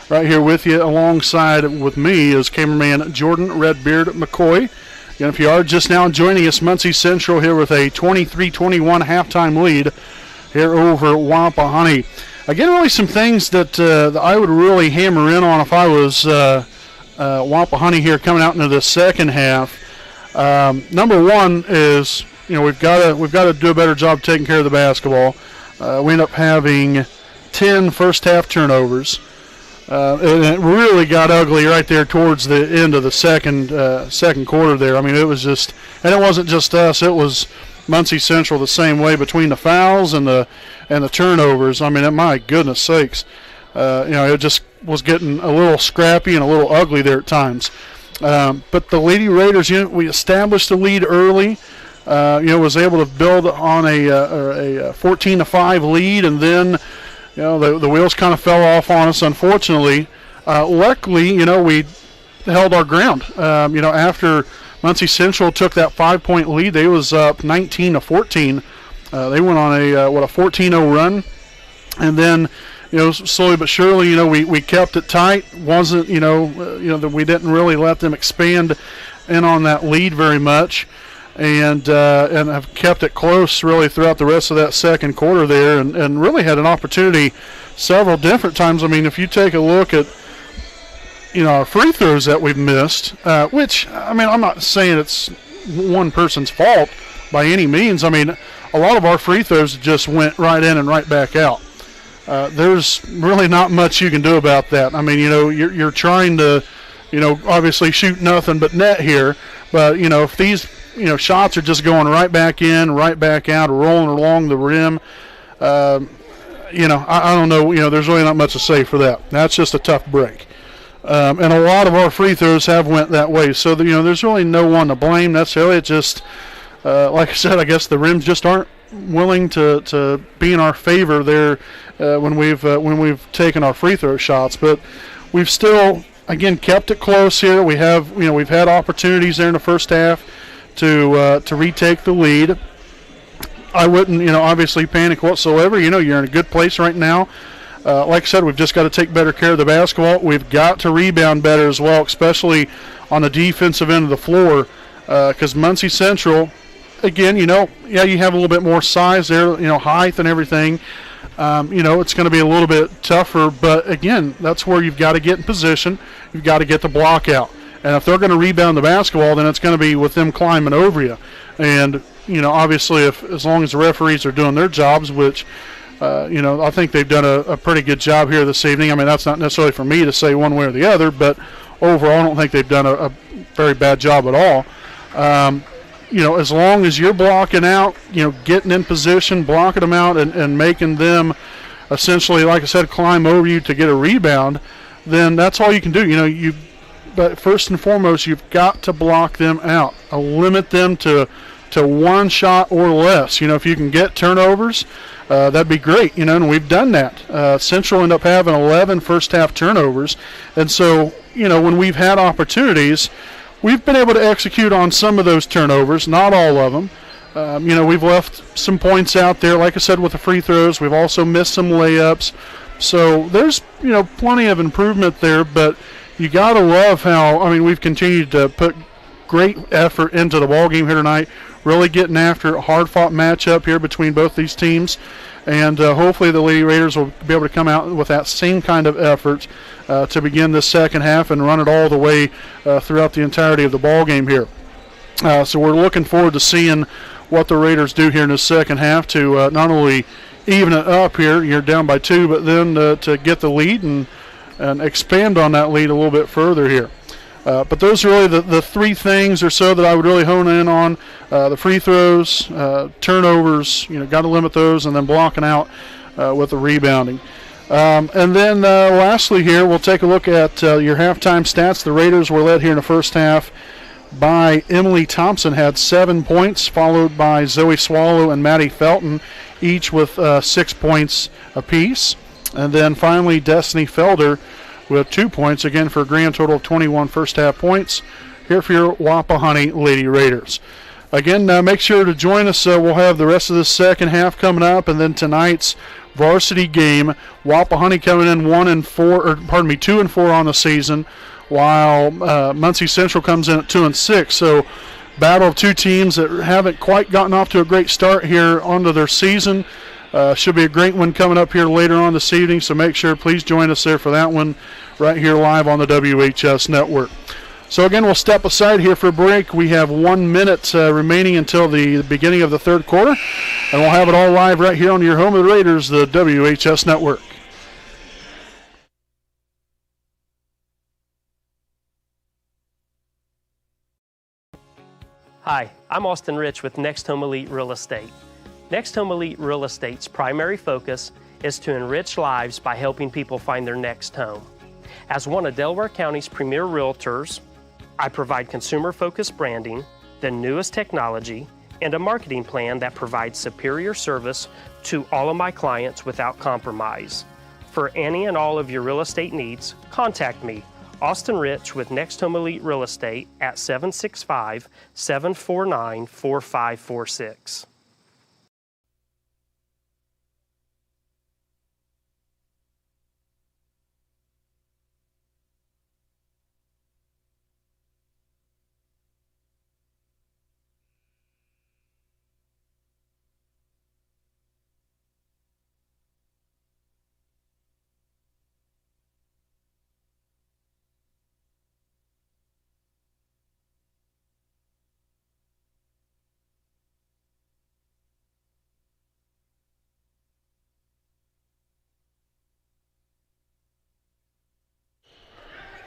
[SPEAKER 1] right here with you. Alongside with me is cameraman Jordan Redbeard McCoy. And if you are just now joining us, Muncie Central here with a 23-21 halftime lead here over Wapahani. Again, really some things that I would really hammer in on if I was Wapahani here coming out into the second half. Number one is, we've got to do a better job taking care of the basketball. We end up having 10 first half turnovers. And it really got ugly right there towards the end of the second quarter there. I mean, it was just, and it wasn't just us. It was Muncie Central the same way between the fouls and the turnovers. I mean, my goodness sakes, it just was getting a little scrappy and a little ugly there at times. But the Lady Raiders, we established the lead early. Was able to build on a 14-5 lead, and then the wheels kind of fell off on us, unfortunately. Luckily, we held our ground. After Muncie Central took that 5-point lead, they was up 19-14. They went on a 14-0 run, and then slowly but surely, we kept it tight. Wasn't that we didn't really let them expand in on that lead very much. And have kept it close really throughout the rest of that second quarter there, and really had an opportunity several different times. I mean, if you take a look at our free throws that we've missed, which, I mean, I'm not saying it's one person's fault by any means. I mean, a lot of our free throws just went right in and right back out. There's really not much you can do about that. I mean, you're trying to, obviously shoot nothing but net here, but if these shots are just going right back in, right back out, rolling along the rim. I don't know. There's really not much to say for that. That's just a tough break. And a lot of our free throws have went that way. So, there's really no one to blame necessarily. It just, like I said, I guess the rims just aren't willing to be in our favor there when we've taken our free throw shots. But we've still, again, kept it close here. We have, we've had opportunities there in the first half to retake the lead. I wouldn't, obviously panic whatsoever. You're in a good place right now. Like I said, we've just got to take better care of the basketball. We've got to rebound better as well, especially on the defensive end of the floor, because Muncie Central, again, you have a little bit more size there, height and everything. It's going to be a little bit tougher, but again, that's where you've got to get in position. You've got to get the block out. And if they're going to rebound the basketball, then it's going to be with them climbing over you. And, obviously, as long as the referees are doing their jobs, which, I think they've done a pretty good job here this evening. I mean, that's not necessarily for me to say one way or the other, but overall I don't think they've done a very bad job at all. As long as you're blocking out, getting in position, blocking them out, and making them essentially, like I said, climb over you to get a rebound, then that's all you can do. But first and foremost, you've got to block them out. Limit them to one shot or less. If you can get turnovers, that'd be great. And we've done that. Central ended up having 11 first half turnovers. And so, when we've had opportunities, we've been able to execute on some of those turnovers, not all of them. We've left some points out there, like I said, with the free throws. We've also missed some layups. So there's, plenty of improvement there, but you got to love how, we've continued to put great effort into the ball game here tonight, really getting after a hard-fought matchup here between both these teams. And hopefully the Lady Raiders will be able to come out with that same kind of effort to begin this second half and run it all the way throughout the entirety of the ball game here. So we're looking forward to seeing what the Raiders do here in the second half to not only even it up here, you're down by 2, but then to get the lead and expand on that lead a little bit further here. But those are really the three things or so that I would really hone in on. The free throws, turnovers, got to limit those, and then blocking out with the rebounding. And then lastly here, we'll take a look at your halftime stats. The Raiders were led here in the first half by Emily Thompson, had 7 points, followed by Zoe Swallow and Maddie Felton, each with 6 points apiece. And then finally, Destiny Felder with 2 points, again for a grand total of 21 first half points here for your Wapahani Lady Raiders. Again, make sure to join us. We'll have the rest of the second half coming up, and then tonight's varsity game. Wapahani coming in 2 and 4 on the season, while Muncie Central comes in at 2 and 6. So, battle of two teams that haven't quite gotten off to a great start here onto their season. Should be a great one coming up here later on this evening. So make sure, please join us there for that one, right here live on the WHS Network. So again, we'll step aside here for a break. We have 1 minute remaining until the beginning of the third quarter, and we'll have it all live right here on your home of the Raiders, the WHS Network.
[SPEAKER 3] Hi, I'm Austin Rich with Next Home Elite Real Estate. Next Home Elite Real Estate's primary focus is to enrich lives by helping people find their next home. As one of Delaware County's premier realtors, I provide consumer-focused branding, the newest technology, and a marketing plan that provides superior service to all of my clients without compromise. For any and all of your real estate needs, contact me, Austin Rich with Next Home Elite Real Estate at 765-749-4546.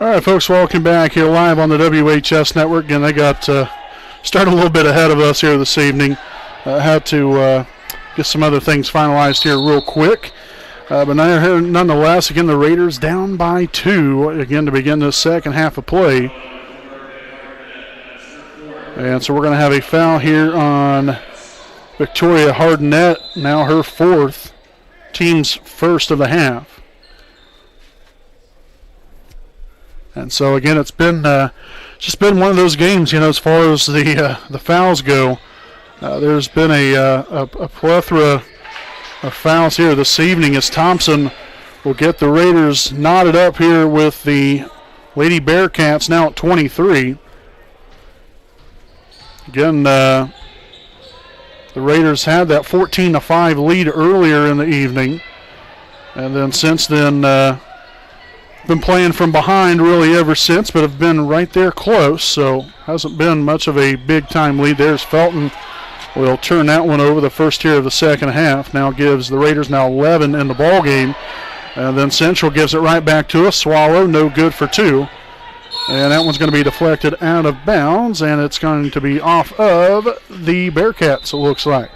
[SPEAKER 1] All right, folks, welcome back here live on the WHS Network. Again, they got started a little bit ahead of us here this evening. Had to get some other things finalized here real quick. But nonetheless, again, the Raiders down by 2, again, to begin the second half of play. And so we're going to have a foul here on Victoria Hardnett, now her 4th, team's first of the half. And so again, it's been just been one of those games, as far as the fouls go. There's been a plethora of fouls here this evening, as Thompson will get the Raiders knotted up here with the Lady Bearcats now at 23. Again, the Raiders had that 14-5 lead earlier in the evening, and then since then. Been playing from behind really ever since, but have been right there close, so hasn't been much of a big-time lead. There's Felton will turn that one over the first here of the second half. Now gives the Raiders now 11 in the ball game, and then Central gives it right back to us. Swallow, no good for 2, and that one's going to be deflected out of bounds, and it's going to be off of the Bearcats, it looks like.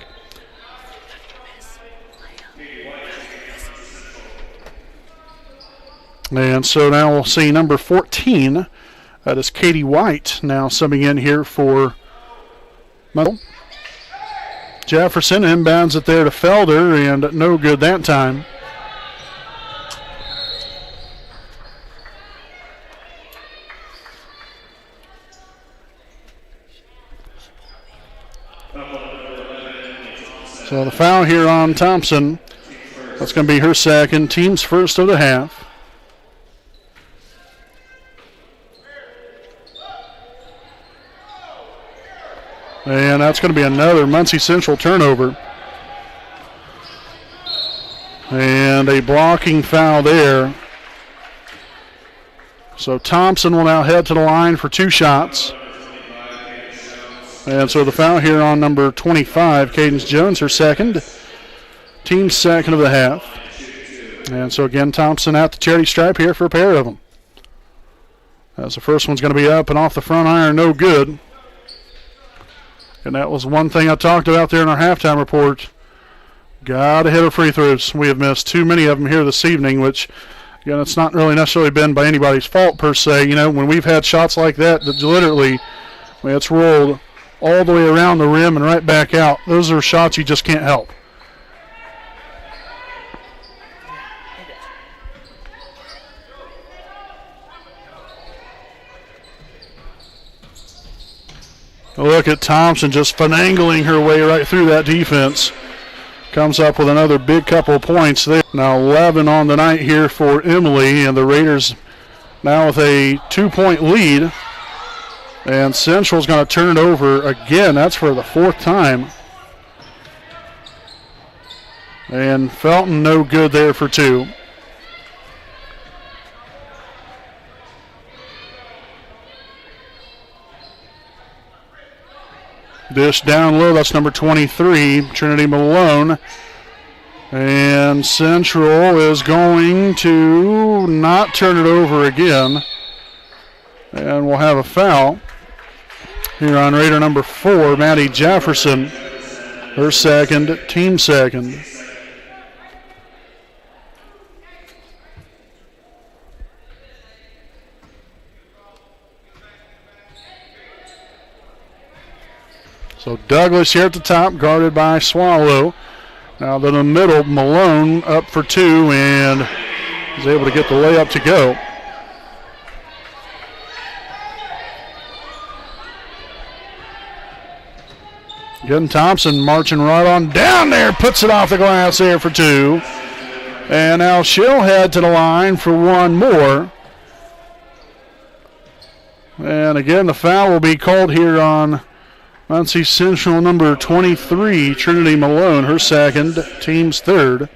[SPEAKER 1] And so now we'll see number 14. That is Katie White now subbing in here for Muddle. Jefferson inbounds it there to Felder, and no good that time. So the foul here on Thompson. That's going to be her second, team's first of the half. And that's going to be another Muncie Central turnover. And a blocking foul there. So Thompson will now head to the line for 2 shots. And so the foul here on number 25, Cadence Jones, her second. Team's second of the half. And so again, Thompson at the charity stripe here for a pair of them. As the first one's going to be up and off the front iron, no good. And that was one thing I talked about there in our halftime report. Got to hit our free throws. We have missed too many of them here this evening, which, again, it's not really necessarily been by anybody's fault per se. When we've had shots like that literally, it's rolled all the way around the rim and right back out. Those are shots you just can't help. Look at Thompson just finagling her way right through that defense. Comes up with another big couple of points there. Now 11 on the night here for Emily, and the Raiders now with a 2-point lead. And Central's going to turn it over again. That's for the 4th time. And Felton no good there for 2. Dish down low, that's number 23, Trinity Malone. And Central is going to not turn it over again. And we'll have a foul here on Raider number 4, Maddie Jefferson. Her second, team second. So Douglas here at the top, guarded by Swallow. Now in the middle, Malone up for 2 and is able to get the layup to go. Again, Thompson marching right on down there, puts it off the glass there for 2. And now she'll head to the line for 1 more. And again, the foul will be called here on Muncie Central number 23, Trinity Malone, her second, team's third.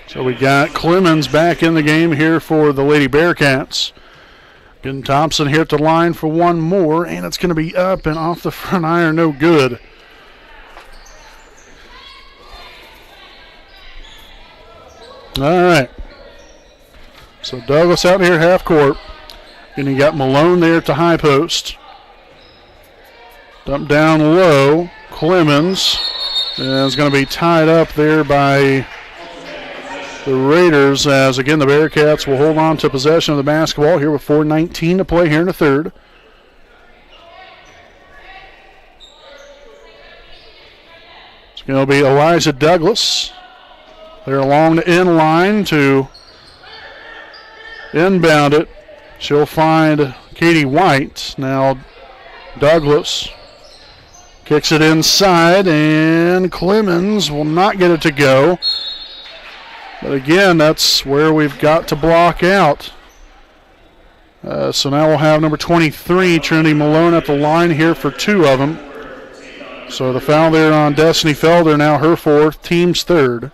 [SPEAKER 1] So we got Clemens back in the game here for the Lady Bearcats. Getting Thompson here at the line for 1 more, and it's going to be up and off the front iron, no good. All right. So Douglas out here half court. And you got Malone there at the high post. Dump down low. Clemens is going to be tied up there by the Raiders as, again, the Bearcats will hold on to possession of the basketball here with 4:19 to play here in the third. It's going to be Eliza Douglas. They're along the end line to inbound it. She'll find Katie White. Now Douglas kicks it inside, and Clemens will not get it to go. But again, that's where we've got to block out. So now we'll have number 23, Trinity Malone, at the line here for 2 of them. So the foul there on Destiny Felder, now her 4th, team's 3rd.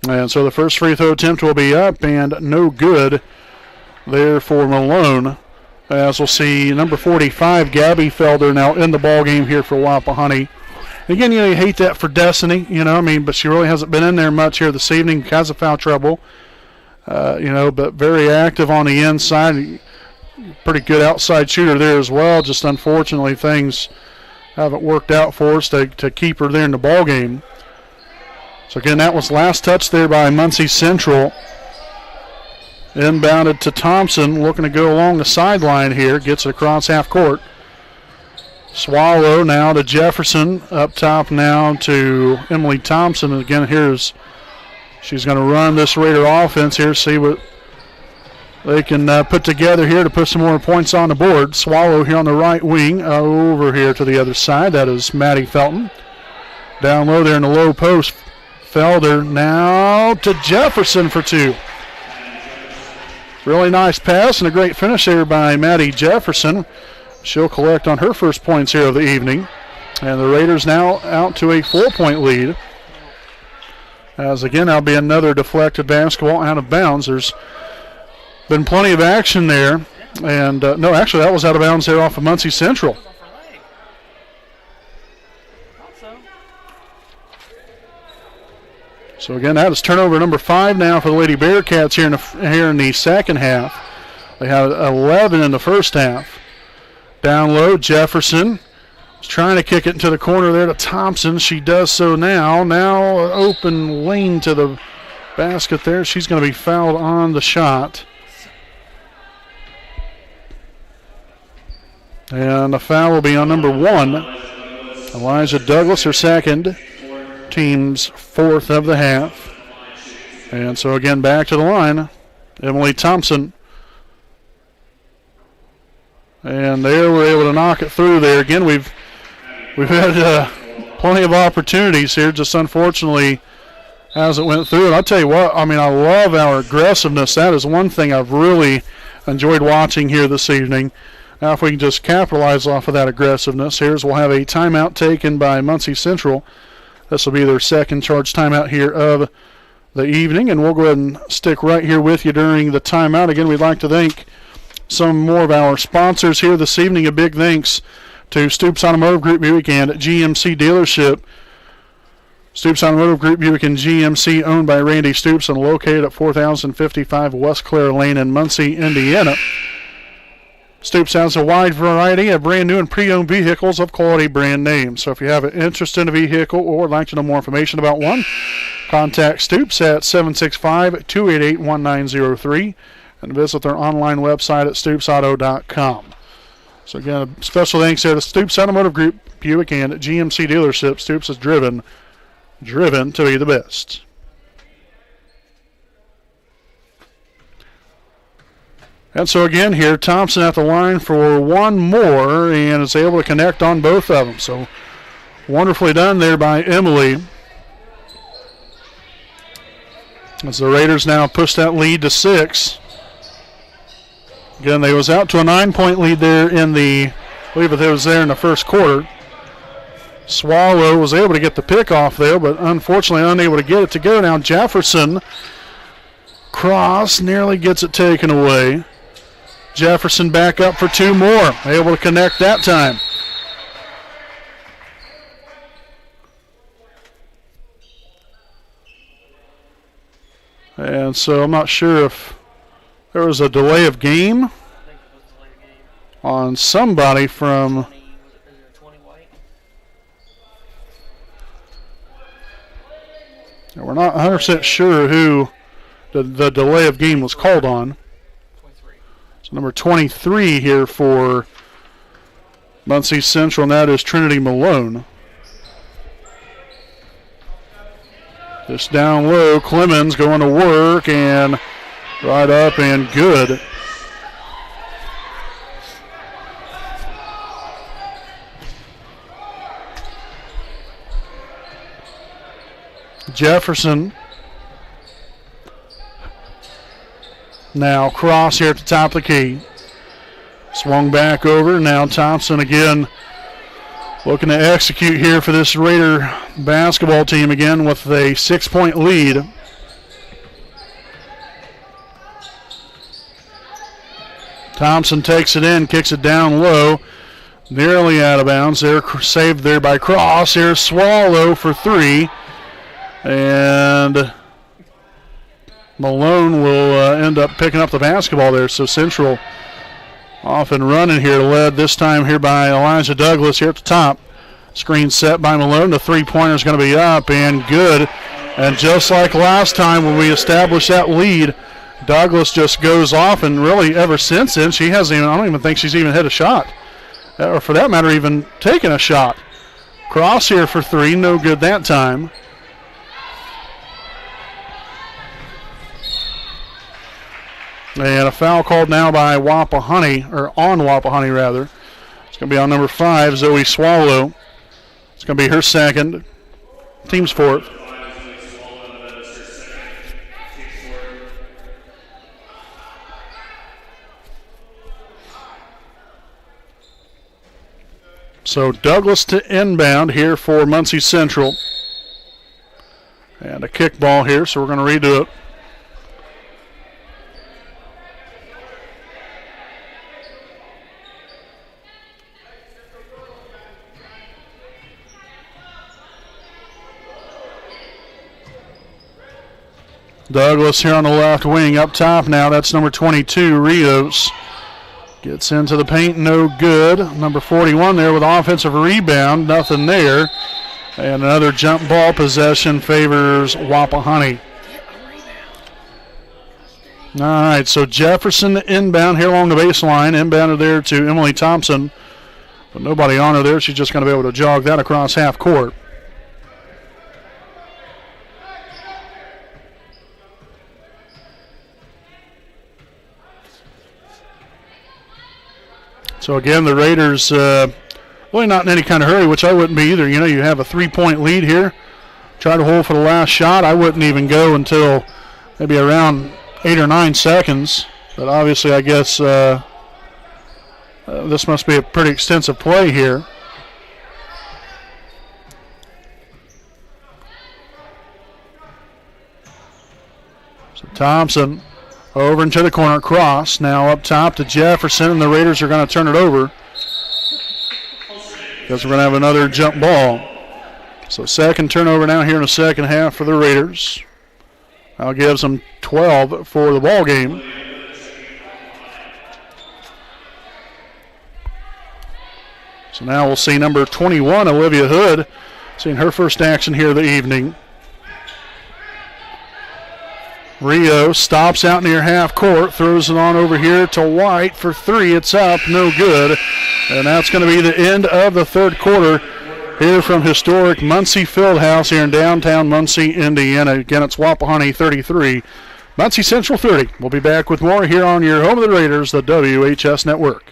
[SPEAKER 1] And so the first free throw attempt will be up and no good there for Malone. As we'll see number 45, Gabby Felder, now in the ball game here for Wapahani. Again, you hate that for Destiny, but she really hasn't been in there much here this evening because of foul trouble. But very active on the inside. Pretty good outside shooter there as well. Just unfortunately things haven't worked out for us to keep her there in the ball game. So again, that was last touch there by Muncie Central. Inbounded to Thompson, looking to go along the sideline here. Gets it across half court. Swallow now to Jefferson. Up top now to Emily Thompson. And again, she's going to run this Raider offense here. See what they can put together here to put some more points on the board. Swallow here on the right wing. Over here to the other side. That is Maddie Felton. Down low there in the low post. Felder now to Jefferson for 2. Really nice pass and a great finish there by Maddie Jefferson. She'll collect on her first points here of the evening. And the Raiders now out to a 4-point lead. As again, that'll be another deflected basketball out of bounds. There's been plenty of action there. And no, actually that was out of bounds there off of Muncie Central. So again, that is turnover number 5 now for the Lady Bearcats here in the second half. They had 11 in the first half. Down low, Jefferson is trying to kick it into the corner there to Thompson. She does so now. Now open lane to the basket there. She's going to be fouled on the shot. And the foul will be on number 1. Elijah Douglas, her second. Team's 4th of the half. And so again, back to the line. Emily Thompson. And there we're able to knock it through there. Again, we've had plenty of opportunities here. Just unfortunately hasn't went through. And I'll tell you what, I mean, I love our aggressiveness. That is one thing I've really enjoyed watching here this evening. Now if we can just capitalize off of that aggressiveness, we'll have a timeout taken by Muncie Central. This will be their second charge timeout here of the evening, and we'll go ahead and stick right here with you during the timeout. Again, we'd like to thank some more of our sponsors here this evening. A big thanks to Stoops Automotive Group Buick and GMC Dealership. Stoops Automotive Group Buick and GMC, owned by Randy Stoops and located at 4055 West Clare Lane in Muncie, Indiana. Stoops has a wide variety of brand new and pre-owned vehicles of quality brand names. So if you have an interest in a vehicle or would like to know more information about one, contact Stoops at 765-288-1903 and visit their online website at stoopsauto.com. So again, a special thanks there to Stoops Automotive Group, Buick, and GMC Dealership. Stoops is driven to be the best. And so again here, Thompson at the line for one more and is able to connect on both of them. So wonderfully done there by Emily. As the Raiders now push that lead to 6. Again, they was out to a 9-point lead there in I believe it was there in the first quarter. Swallow was able to get the pick off there, but unfortunately unable to get it together. Now Jefferson cross nearly gets it taken away. Jefferson back up for 2 more. Able to connect that time. And so I'm not sure if there was a delay of game on somebody from... We're not 100% sure who the delay of game was called on. So number 23 here for Muncie Central, and that is Trinity Malone. Just down low, Clemens going to work, and right up and good. Jefferson now cross here at the top of the key. Swung back over. Now Thompson again looking to execute here for this Raider basketball team again with a 6-point lead. Thompson takes it in, kicks it down low. Nearly out of bounds. They're saved there by Cross. Here's Swallow for 3. And Malone will end up picking up the basketball there. So Central off and running here, led this time here by Elijah Douglas here at the top. Screen set by Malone. The 3-pointer is going to be up and good. And just like last time when we established that lead, Douglas just goes off, and really ever since then she hasn't even, I don't even think she's even hit a shot. Or for that matter, even taken a shot. Cross here for 3, no good that time. And a foul called now by Wapahani, or on Wapahani rather. It's going to be on number 5, Zoe Swallow. It's going to be her second, team's 4th. So Douglas to inbound here for Muncie Central. And a kickball here, so we're going to redo it. Douglas here on the left wing up top now. That's number 22, Rios. Gets into the paint, no good. Number 41 there with offensive rebound, nothing there. And another jump ball possession favors Wapahani. All right, so Jefferson inbound here along the baseline. Inbounded there to Emily Thompson. But nobody on her there. She's just going to be able to jog that across half court. So again, the Raiders really not in any kind of hurry, which I wouldn't be either. You know, you have a 3-point lead here. Try to hold for the last shot. I wouldn't even go until maybe around 8 or 9 seconds. But obviously, I guess this must be a pretty extensive play here. So Thompson over into the corner, cross. Now up top to Jefferson, and the Raiders are going to turn it over because we're going to have another jump ball. So second turnover now here in the second half for the Raiders. That gives them 12 for the ball game. So now we'll see number 21, Olivia Hood, seeing her first action here of the evening. Rio stops out near half court, throws it on over here to White for three. It's up, no good. And that's going to be the end of the third quarter here from historic Muncie Fieldhouse here in downtown Muncie, Indiana. Again, it's Wapahani 33, Muncie Central 30. We'll be back with more here on your home of the Raiders, the WHS Network.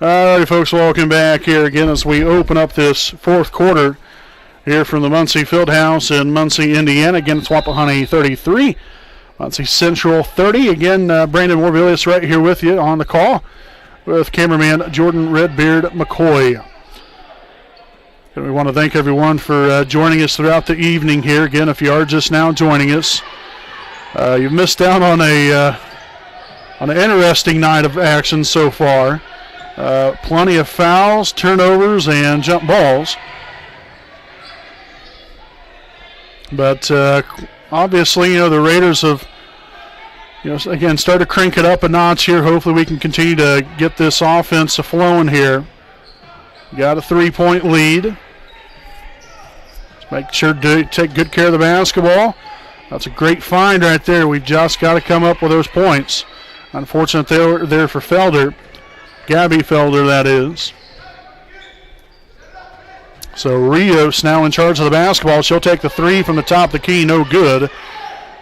[SPEAKER 1] Alrighty, folks, welcome back here again as we open up this fourth quarter here from the Muncie Fieldhouse in Muncie, Indiana. Again, it's Wapahani 33, Muncie Central 30. Again, Brandon Morbilius right here with you on the call with cameraman Jordan Redbeard McCoy. And we want to thank everyone for joining us throughout the evening here. Again, if you are just now joining us, you've missed out on an interesting night of action so far. Plenty of fouls, turnovers, and jump balls. But obviously, you know, the Raiders have, you know, again, started to crank it up a notch here. Hopefully we can continue to get this offense flowing here. Got a 3-point lead. Let's make sure to take good care of the basketball. That's a great find right there. We've just got to come up with those points. Unfortunate they were there for Felder. Gabby Felder, that is. So Rios now in charge of the basketball. She'll take the three from the top of the key, no good.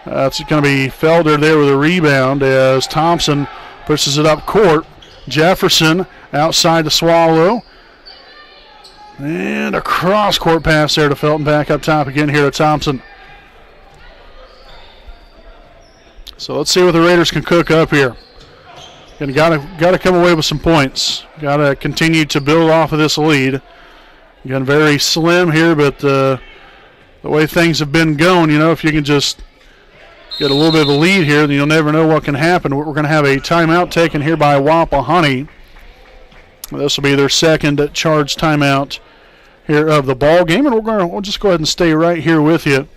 [SPEAKER 1] It's going to be Felder there with a rebound as Thompson pushes it up court. Jefferson outside to Swallow. And a cross-court pass there to Felton, back up top again here to Thompson. So let's see what the Raiders can cook up here. And got to come away with some points. Got to continue to build off of this lead. Again, very slim here, but the way things have been going, you know, if you can just get a little bit of a lead here, then you'll never know what can happen. We're going to have a timeout taken here by Wapahani. This will be their second charged timeout here of the ball game, and we'll just go ahead and stay right here with you.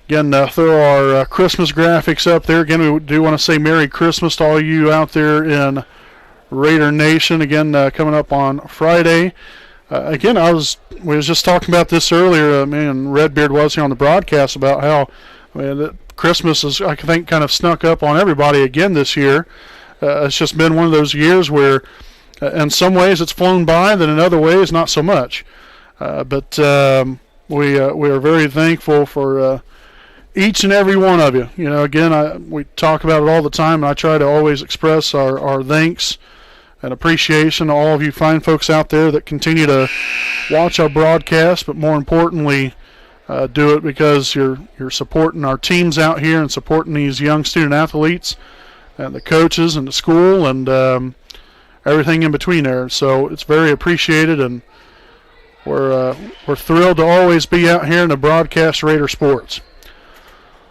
[SPEAKER 1] Again, throw our Christmas graphics up there. Again, we do want to say Merry Christmas to all you out there in Raider Nation. Again, coming up on Friday. Again, we was just talking about this earlier. Me and Redbeard was here on the broadcast about how Christmas is, I think, kind of snuck up on everybody again this year. It's just been one of those years where, in some ways, it's flown by, then in other ways, not so much. But we are very thankful for each and every one of you. You know, again, we talk about it all the time, and I try to always express our thanks and appreciation to all of you fine folks out there that continue to watch our broadcast, but more importantly, do it because you're supporting our teams out here and supporting these young student athletes and the coaches and the school and everything in between there. So it's very appreciated, and we're thrilled to always be out here in the broadcast Raider sports.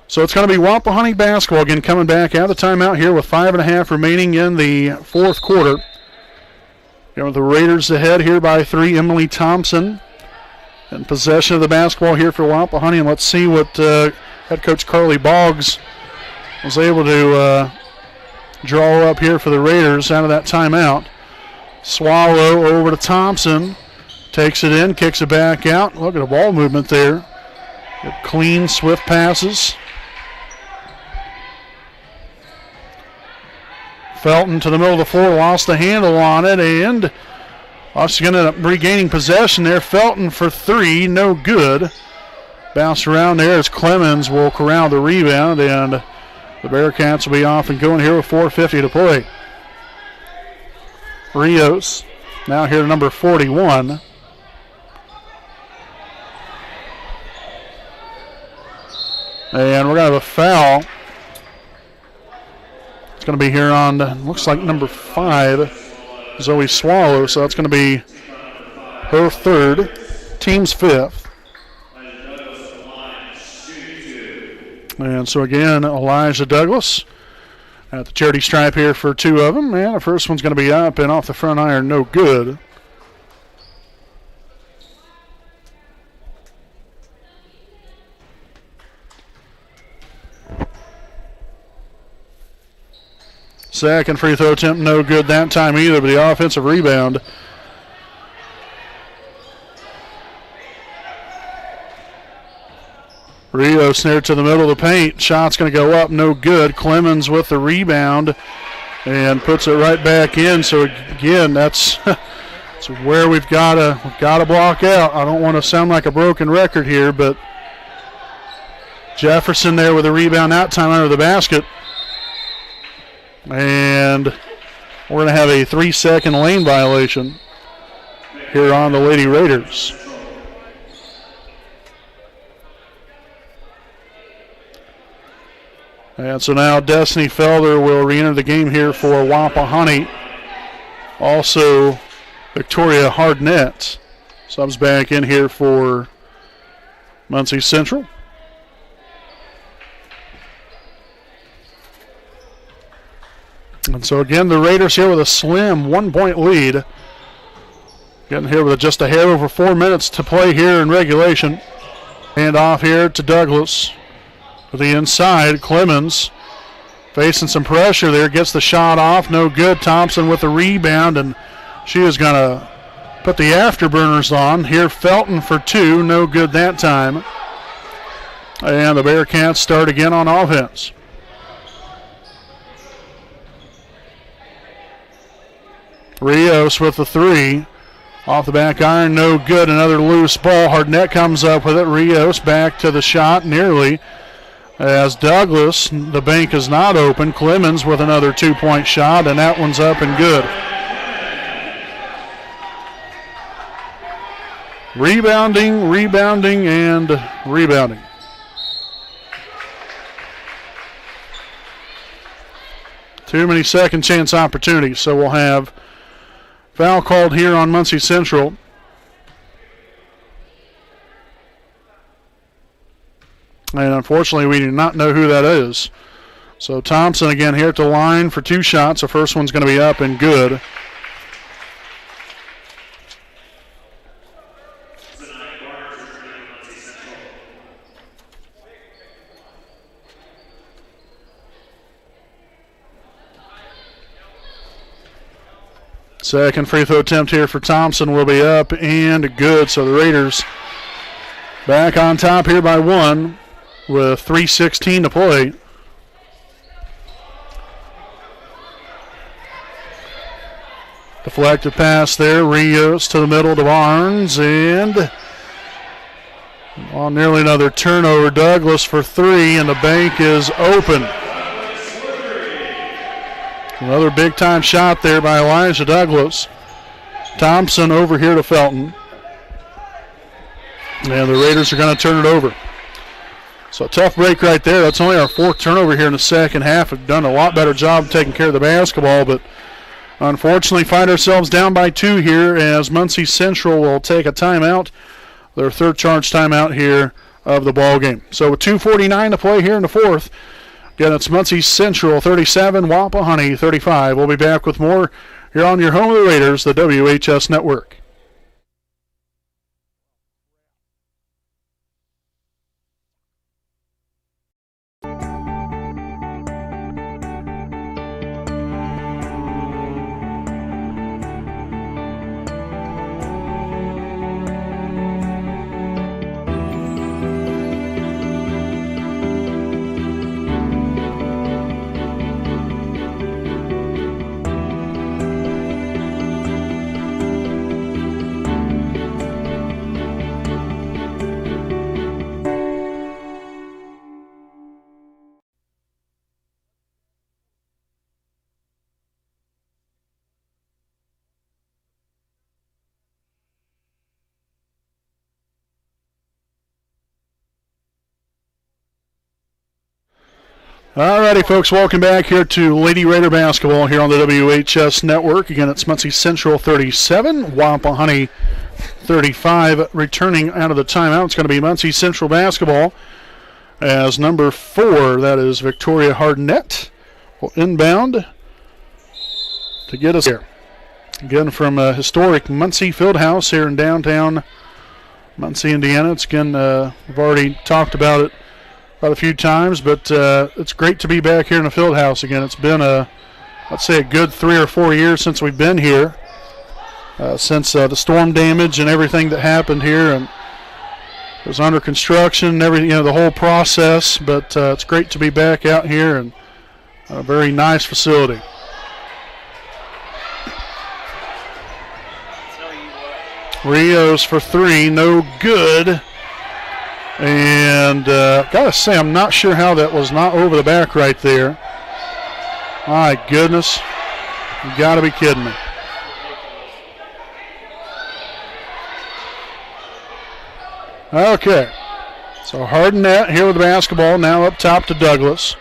[SPEAKER 1] So it's going to be Wapahani basketball again coming back out of the timeout here with 5.5 remaining in the fourth quarter. You know, the Raiders ahead here by 3. Emily Thompson in possession of the basketball here for Wapahani. And let's see what head coach Carly Boggs was able to draw up here for the Raiders out of that timeout. Swallow over to Thompson. Takes it in, kicks it back out. Look at the ball movement there. Clean, swift passes. Felton to the middle of the floor, lost the handle on it, and she's going to end up regaining possession there. Felton for 3, no good. Bounced around there as Clemens will corral the rebound, and the Bearcats will be off and going here with 4:50 to play. Rios now here to number 41. And we're going to have a foul. It's going to be here on, looks like number 5, Zoe Swallow. So that's going to be her 3rd, team's 5th. And so again, Elijah Douglas at the charity stripe here for 2 of them. And the first one's going to be up and off the front iron, no good. Second free throw attempt, no good that time either, but the offensive rebound. Rios near to the middle of the paint. Shot's going to go up, no good. Clemens with the rebound and puts it right back in. So again, that's where we've got to block out. I don't want to sound like a broken record here, but Jefferson there with a rebound that time under the basket. And we're going to have a 3-second lane violation here on the Lady Raiders. And so now Destiny Felder will re-enter the game here for Wapahani. Also, Victoria Hardnett subs back in here for Muncie Central. And so again, the Raiders here with a slim 1-point lead. Getting here with just a hair over 4 minutes to play here in regulation. Hand off here to Douglas. To the inside, Clemens facing some pressure there. Gets the shot off, no good. Thompson with the rebound, and she is going to put the afterburners on. Here Felton for 2, no good that time. And the Bearcats start again on offense. Rios with the 3. Off the back iron, no good. Another loose ball. Hardnett comes up with it. Rios back to the shot, nearly. As Douglas, the bank is not open. Clemens with another 2-point shot, and that one's up and good. Rebounding, and rebounding. Too many second chance opportunities, so we'll have foul called here on Muncie Central. And unfortunately, we do not know who that is. So Thompson again here at the line for 2 shots. The first one's going to be up and good. Second free throw attempt here for Thompson will be up and good. So the Raiders back on top here by 1 with 3:16 to play. Deflected pass there. Rios to the middle to Barnes, and Well, nearly another turnover. Douglas for three, and the bank is open. Another big-time shot there by Elijah Douglas. Thompson over here to Felton. And the Raiders are going to turn it over. So a tough break right there. That's only our fourth turnover here in the second half. We've done a lot better job taking care of the basketball, but unfortunately find ourselves down by 2 here as Muncie Central will take a timeout, their third charge timeout here of the ball game. So with 2:49 to play here in the fourth, again, it's Muncie Central 37, Wapahani 35. We'll be back with more here on your home of the Raiders, the WHS Network. All righty, folks, welcome back here to Lady Raider basketball here on the WHS Network. Again, it's Muncie Central 37, Wapahani 35. Returning out of the timeout, it's going to be Muncie Central basketball as number 4, that is Victoria Hardnett, will inbound to get us here. Again, from historic Muncie Fieldhouse here in downtown Muncie, Indiana. It's again, we've already talked about it a few times, but it's great to be back here in the field house again. It's been I'd say a good 3 or 4 years since we've been here, since the storm damage and everything that happened here, and it was under construction and everything, the whole process. But it's great to be back out here and a very nice facility. Rios for 3, no good. And gotta say, I'm not sure how that was not over the back right there. My goodness, you gotta be kidding me. Okay, so Hardnett here with the basketball, now up top to Douglas.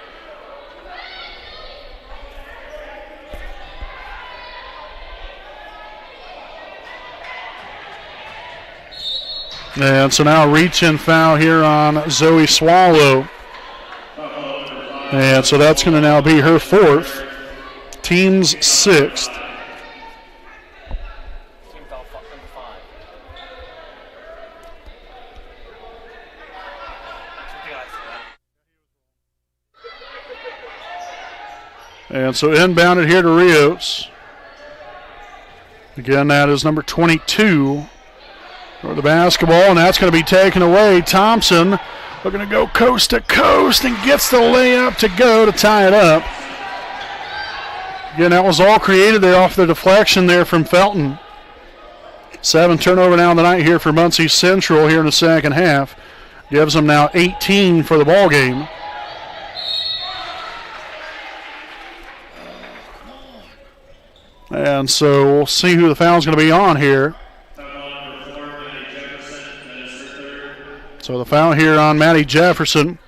[SPEAKER 1] And so now reach-in foul here on Zoe Swallow. And so that's going to now be her 4th, team's 6th. And so inbounded here to Rios. Again, that is number 22. For the basketball, and that's going to be taken away. Thompson looking to go coast to coast and gets the layup to go to tie it up. Again, that was all created there off the deflection there from Felton. 7 turnover now in the night here for Muncie Central here in the second half. Gives them now 18 for the ball game. And so we'll see who the foul's going to be on here. So the foul here on Maddie Jefferson.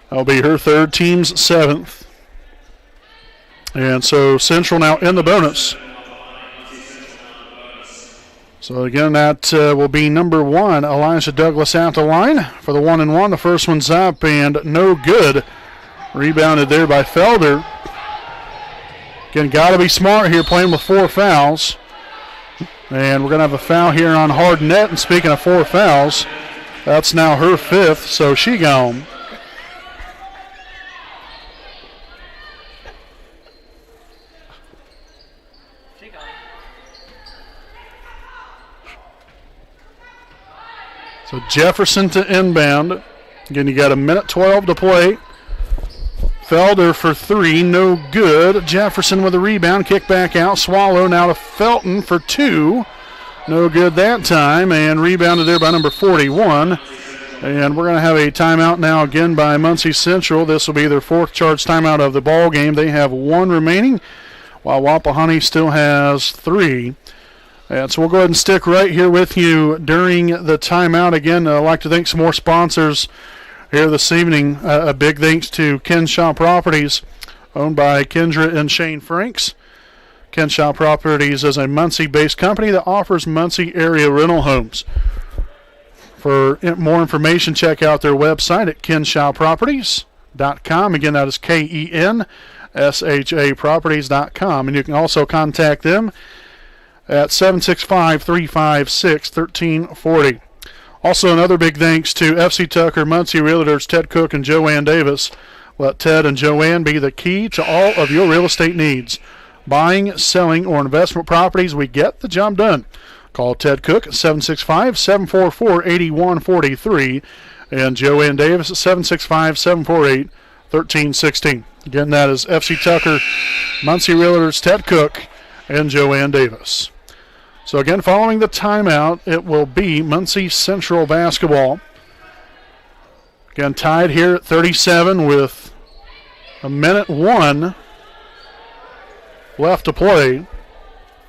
[SPEAKER 1] That'll be her 3rd, team's 7th. And so Central now in the bonus. So again, that will be number 1, Elijah Douglas at the line for the 1-and-1. The first one's up and no good. Rebounded there by Felder. Again, got to be smart here playing with 4 fouls. And we're going to have a foul here on Hardnett. And speaking of 4 fouls, that's now her 5th, so she gone. So Jefferson to inbound. Again, you got 1:12 to play. Felder for 3, no good. Jefferson with a rebound, kick back out. Swallow now to Felton for 2. No good that time, and rebounded there by number 41. And we're going to have a timeout now again by Muncie Central. This will be their fourth charge timeout of the ball game. They have one remaining, while Wapahani still has three. And so we'll go ahead and stick right here with you during the timeout. Again, I'd like to thank some more sponsors here this evening. A big thanks to Kenshaw Properties, owned by Kendra and Shane Franks. Kenshaw Properties is a Muncie-based company that offers Muncie area rental homes. For more information, check out their website at kenshawproperties.com. Again, that is KENSHA properties.com. And you can also contact them at 765-356-1340. Also, another big thanks to FC Tucker, Muncie Realtors, Ted Cook and Joanne Davis. Let Ted and Joanne be the key to all of your real estate needs. Buying, selling, or investment properties, we get the job done. Call Ted Cook at 765-744-8143 and Joanne Davis at 765-748-1316. Again, that is FC Tucker, Muncie Realtors, Ted Cook, and Joanne Davis. So again, following the timeout, it will be Muncie Central basketball. Again, tied here at 37 with a minute one left to play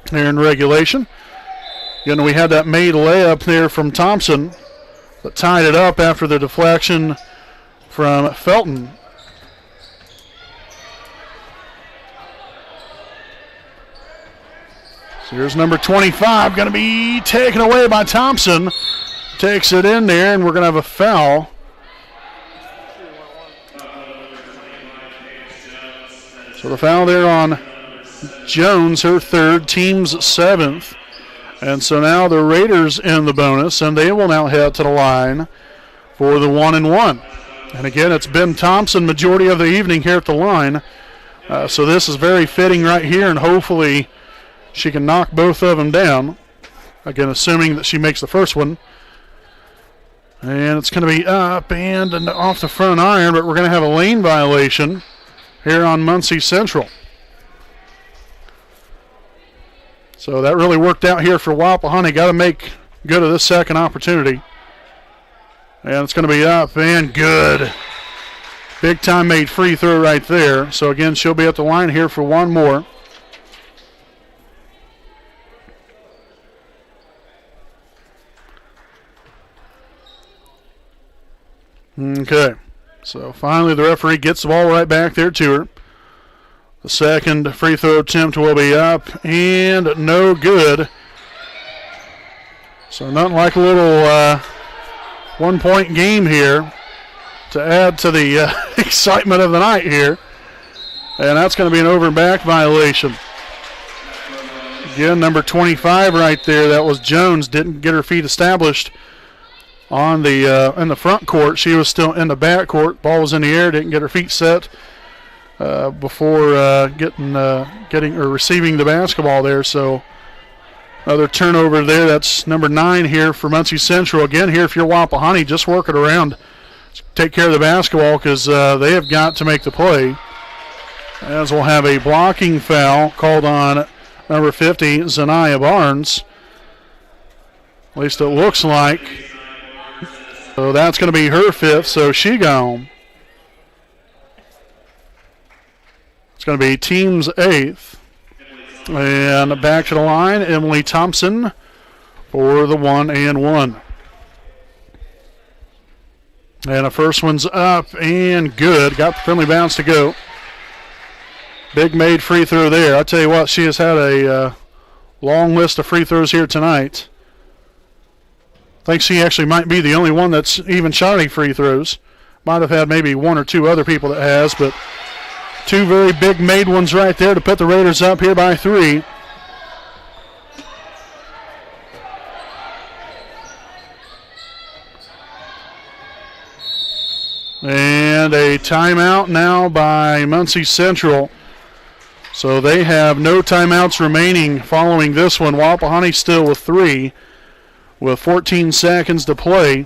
[SPEAKER 1] here in regulation. Again, we had that made layup there from Thompson that tied it up after the deflection from Felton. So here's number 25, going to be taken away by Thompson. Takes it in there, and we're going to have a foul. So the foul there on Jones, her third, team's seventh. And so now the Raiders in the bonus, and they will now head to the line for the 1-and-1. And again, it's Ben Thompson majority of the evening here at the line. So this is very fitting right here, and hopefully she can knock both of them down. Again, assuming that she makes the first one. And it's going to be up and off the front iron, but we're going to have a lane violation here on Muncie Central. So that really worked out here for Wapahani. Got to make good of this second opportunity. And it's going to be up and good. Big time made free throw right there. So again, she'll be at the line here for one more. Okay. So finally the referee gets the ball right back there to her. The second free throw attempt will be up and no good. So nothing like a little one-point game here to add to the excitement of the night here. And that's going to be an over and back violation. Again, number 25 right there, that was Jones, didn't get her feet established on the in the front court. She was still in the back court. Ball was in the air, didn't get her feet set before getting or receiving the basketball there. So another turnover there. That's number 9 here for Muncie Central. Again, here if you're Wapahani, just work it around. Take care of the basketball because they have got to make the play. As we'll have a blocking foul called on number 50, Zanaya Barnes. At least it looks like. So that's going to be her 5th, so she gone. It's going to be team's 8th. And back to the line, Emily Thompson for the 1-and-1. And the first one's up and good. Got the friendly bounce to go. Big made free throw there. I tell you what, she has had a long list of free throws here tonight. I think she actually might be the only one that's even shot any free throws. Might have had maybe 1 or 2 other people that has, but 2 very big made ones right there to put the Raiders up here by 3. And a timeout now by Muncie Central. So they have no timeouts remaining following this one. Wapahani still with 3 with 14 seconds to play.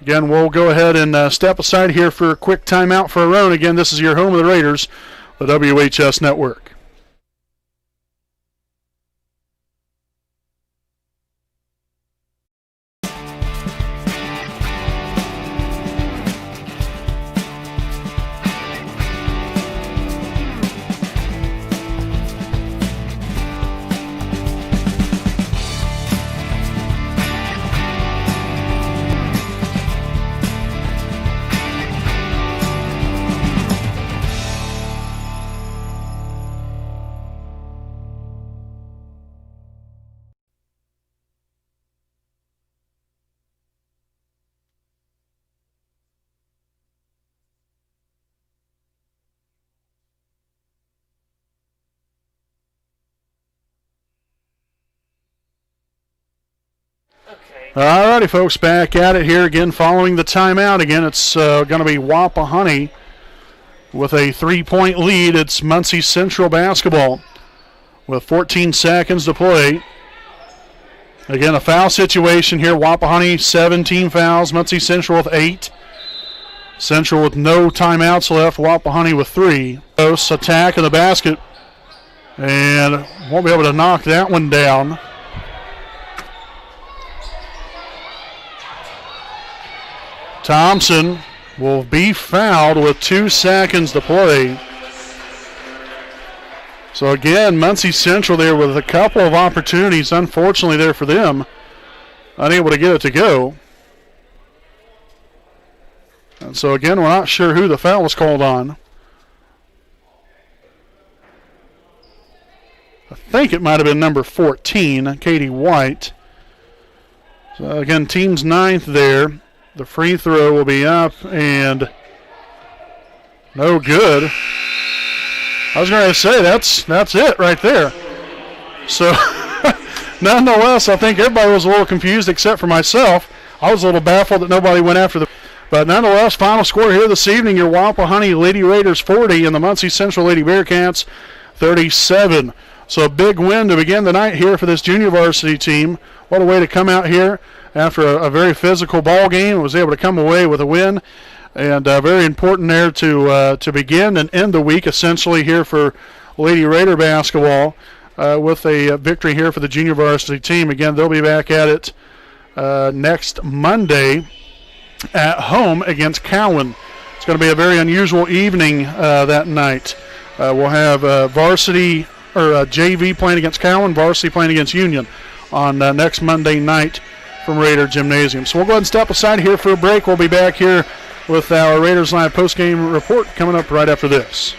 [SPEAKER 1] Again, we'll go ahead and step aside here for a quick timeout for our own. Again, this is your home of the Raiders, the WHS Network. All righty, folks, back at it here again following the timeout. Again, it's going to be Wapahani with a 3-point lead. It's Muncie Central basketball with 14 seconds to play. Again, a foul situation here. Wapahani 17 fouls, Muncie Central with 8. Central with no timeouts left, Wapahani with 3. Close attack in the basket, and won't be able to knock that one down. Thompson will be fouled with 2 seconds to play. So again, Muncie Central there with a couple of opportunities, unfortunately there for them, unable to get it to go. And so again, we're not sure who the foul was called on. I think it might have been number 14, Katie White. So again, team's 9th there. The free throw will be up and no good. I was going to say that's it right there. So nonetheless, I think everybody was a little confused except for myself. I was a little baffled that nobody went after the. But nonetheless, final score here this evening: your Wapahani Lady Raiders 40 and the Muncie Central Lady Bearcats 37. So a big win to begin the night here for this junior varsity team. What a way to come out here after a very physical ball game. Was able to come away with a win, and very important there to begin and end the week essentially here for Lady Raider basketball with a victory here for the junior varsity team. Again, they'll be back at it next Monday at home against Cowan. It's going to be a very unusual evening that night. We'll have varsity or JV playing against Cowan, varsity playing against Union on next Monday night from Raider Gymnasium. So we'll go ahead and step aside here for a break. We'll be back here with our Raiders Live postgame report coming up right after this.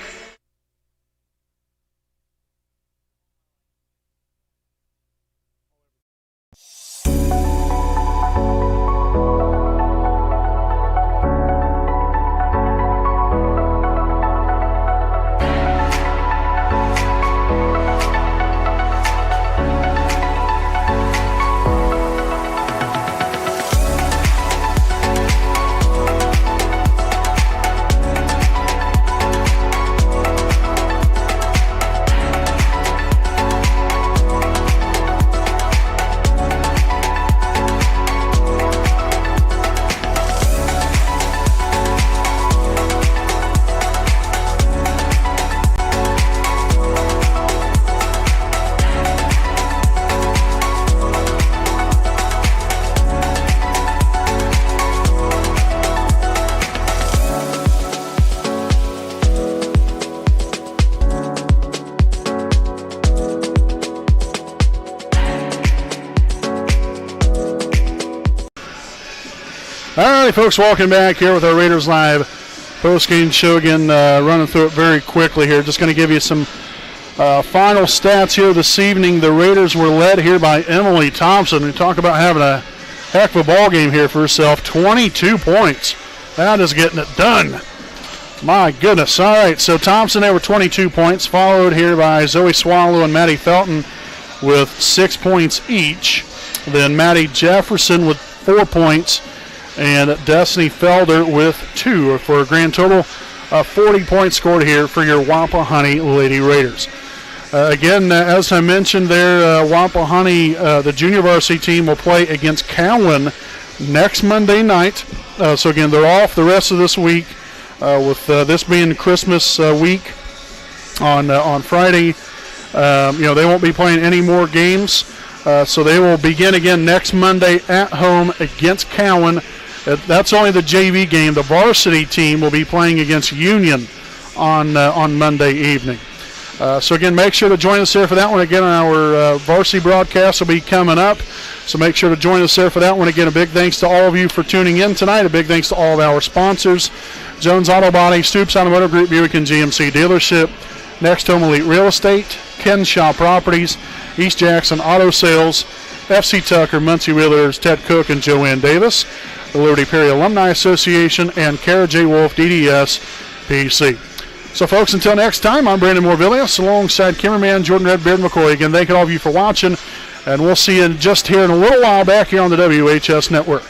[SPEAKER 1] All right, folks, welcome back here with our Raiders Live post-game show again, running through it very quickly here. Just going to give you some final stats here this evening. The Raiders were led here by Emily Thompson. We talk about having a heck of a ball game here for herself. 22 points. That is getting it done. My goodness. All right, so Thompson there with 22 points, followed here by Zoe Swallow and Maddie Felton with 6 points each. Then Maddie Jefferson with 4 points, and Destiny Felder with 2 for a grand total of 40 points scored here for your Wapahani Lady Raiders. Again, as I mentioned there, Wapahani, the junior varsity team, will play against Cowan next Monday night. So again, they're off the rest of this week with this being Christmas week on Friday. They won't be playing any more games. So they will begin again next Monday at home against Cowan. That's only the JV game. The varsity team will be playing against Union on Monday evening. So again, make sure to join us there for that one. Again, our varsity broadcast will be coming up. So make sure to join us there for that one. Again, a big thanks to all of you for tuning in tonight. A big thanks to all of our sponsors: Jones Auto Body, Stoops Automotive Group, Buick and GMC Dealership, Next Home Elite Real Estate, Kenshaw Properties, East Jackson Auto Sales, FC Tucker, Muncie Realtors, Ted Cook and Joanne Davis, the Liberty Perry Alumni Association, and Kara J. Wolf, DDS, PC. So, folks, until next time, I'm Brandon Morvillius alongside cameraman Jordan Redbeard McCoy. Again, thank all of you for watching. And we'll see you just here in a little while back here on the WHS Network.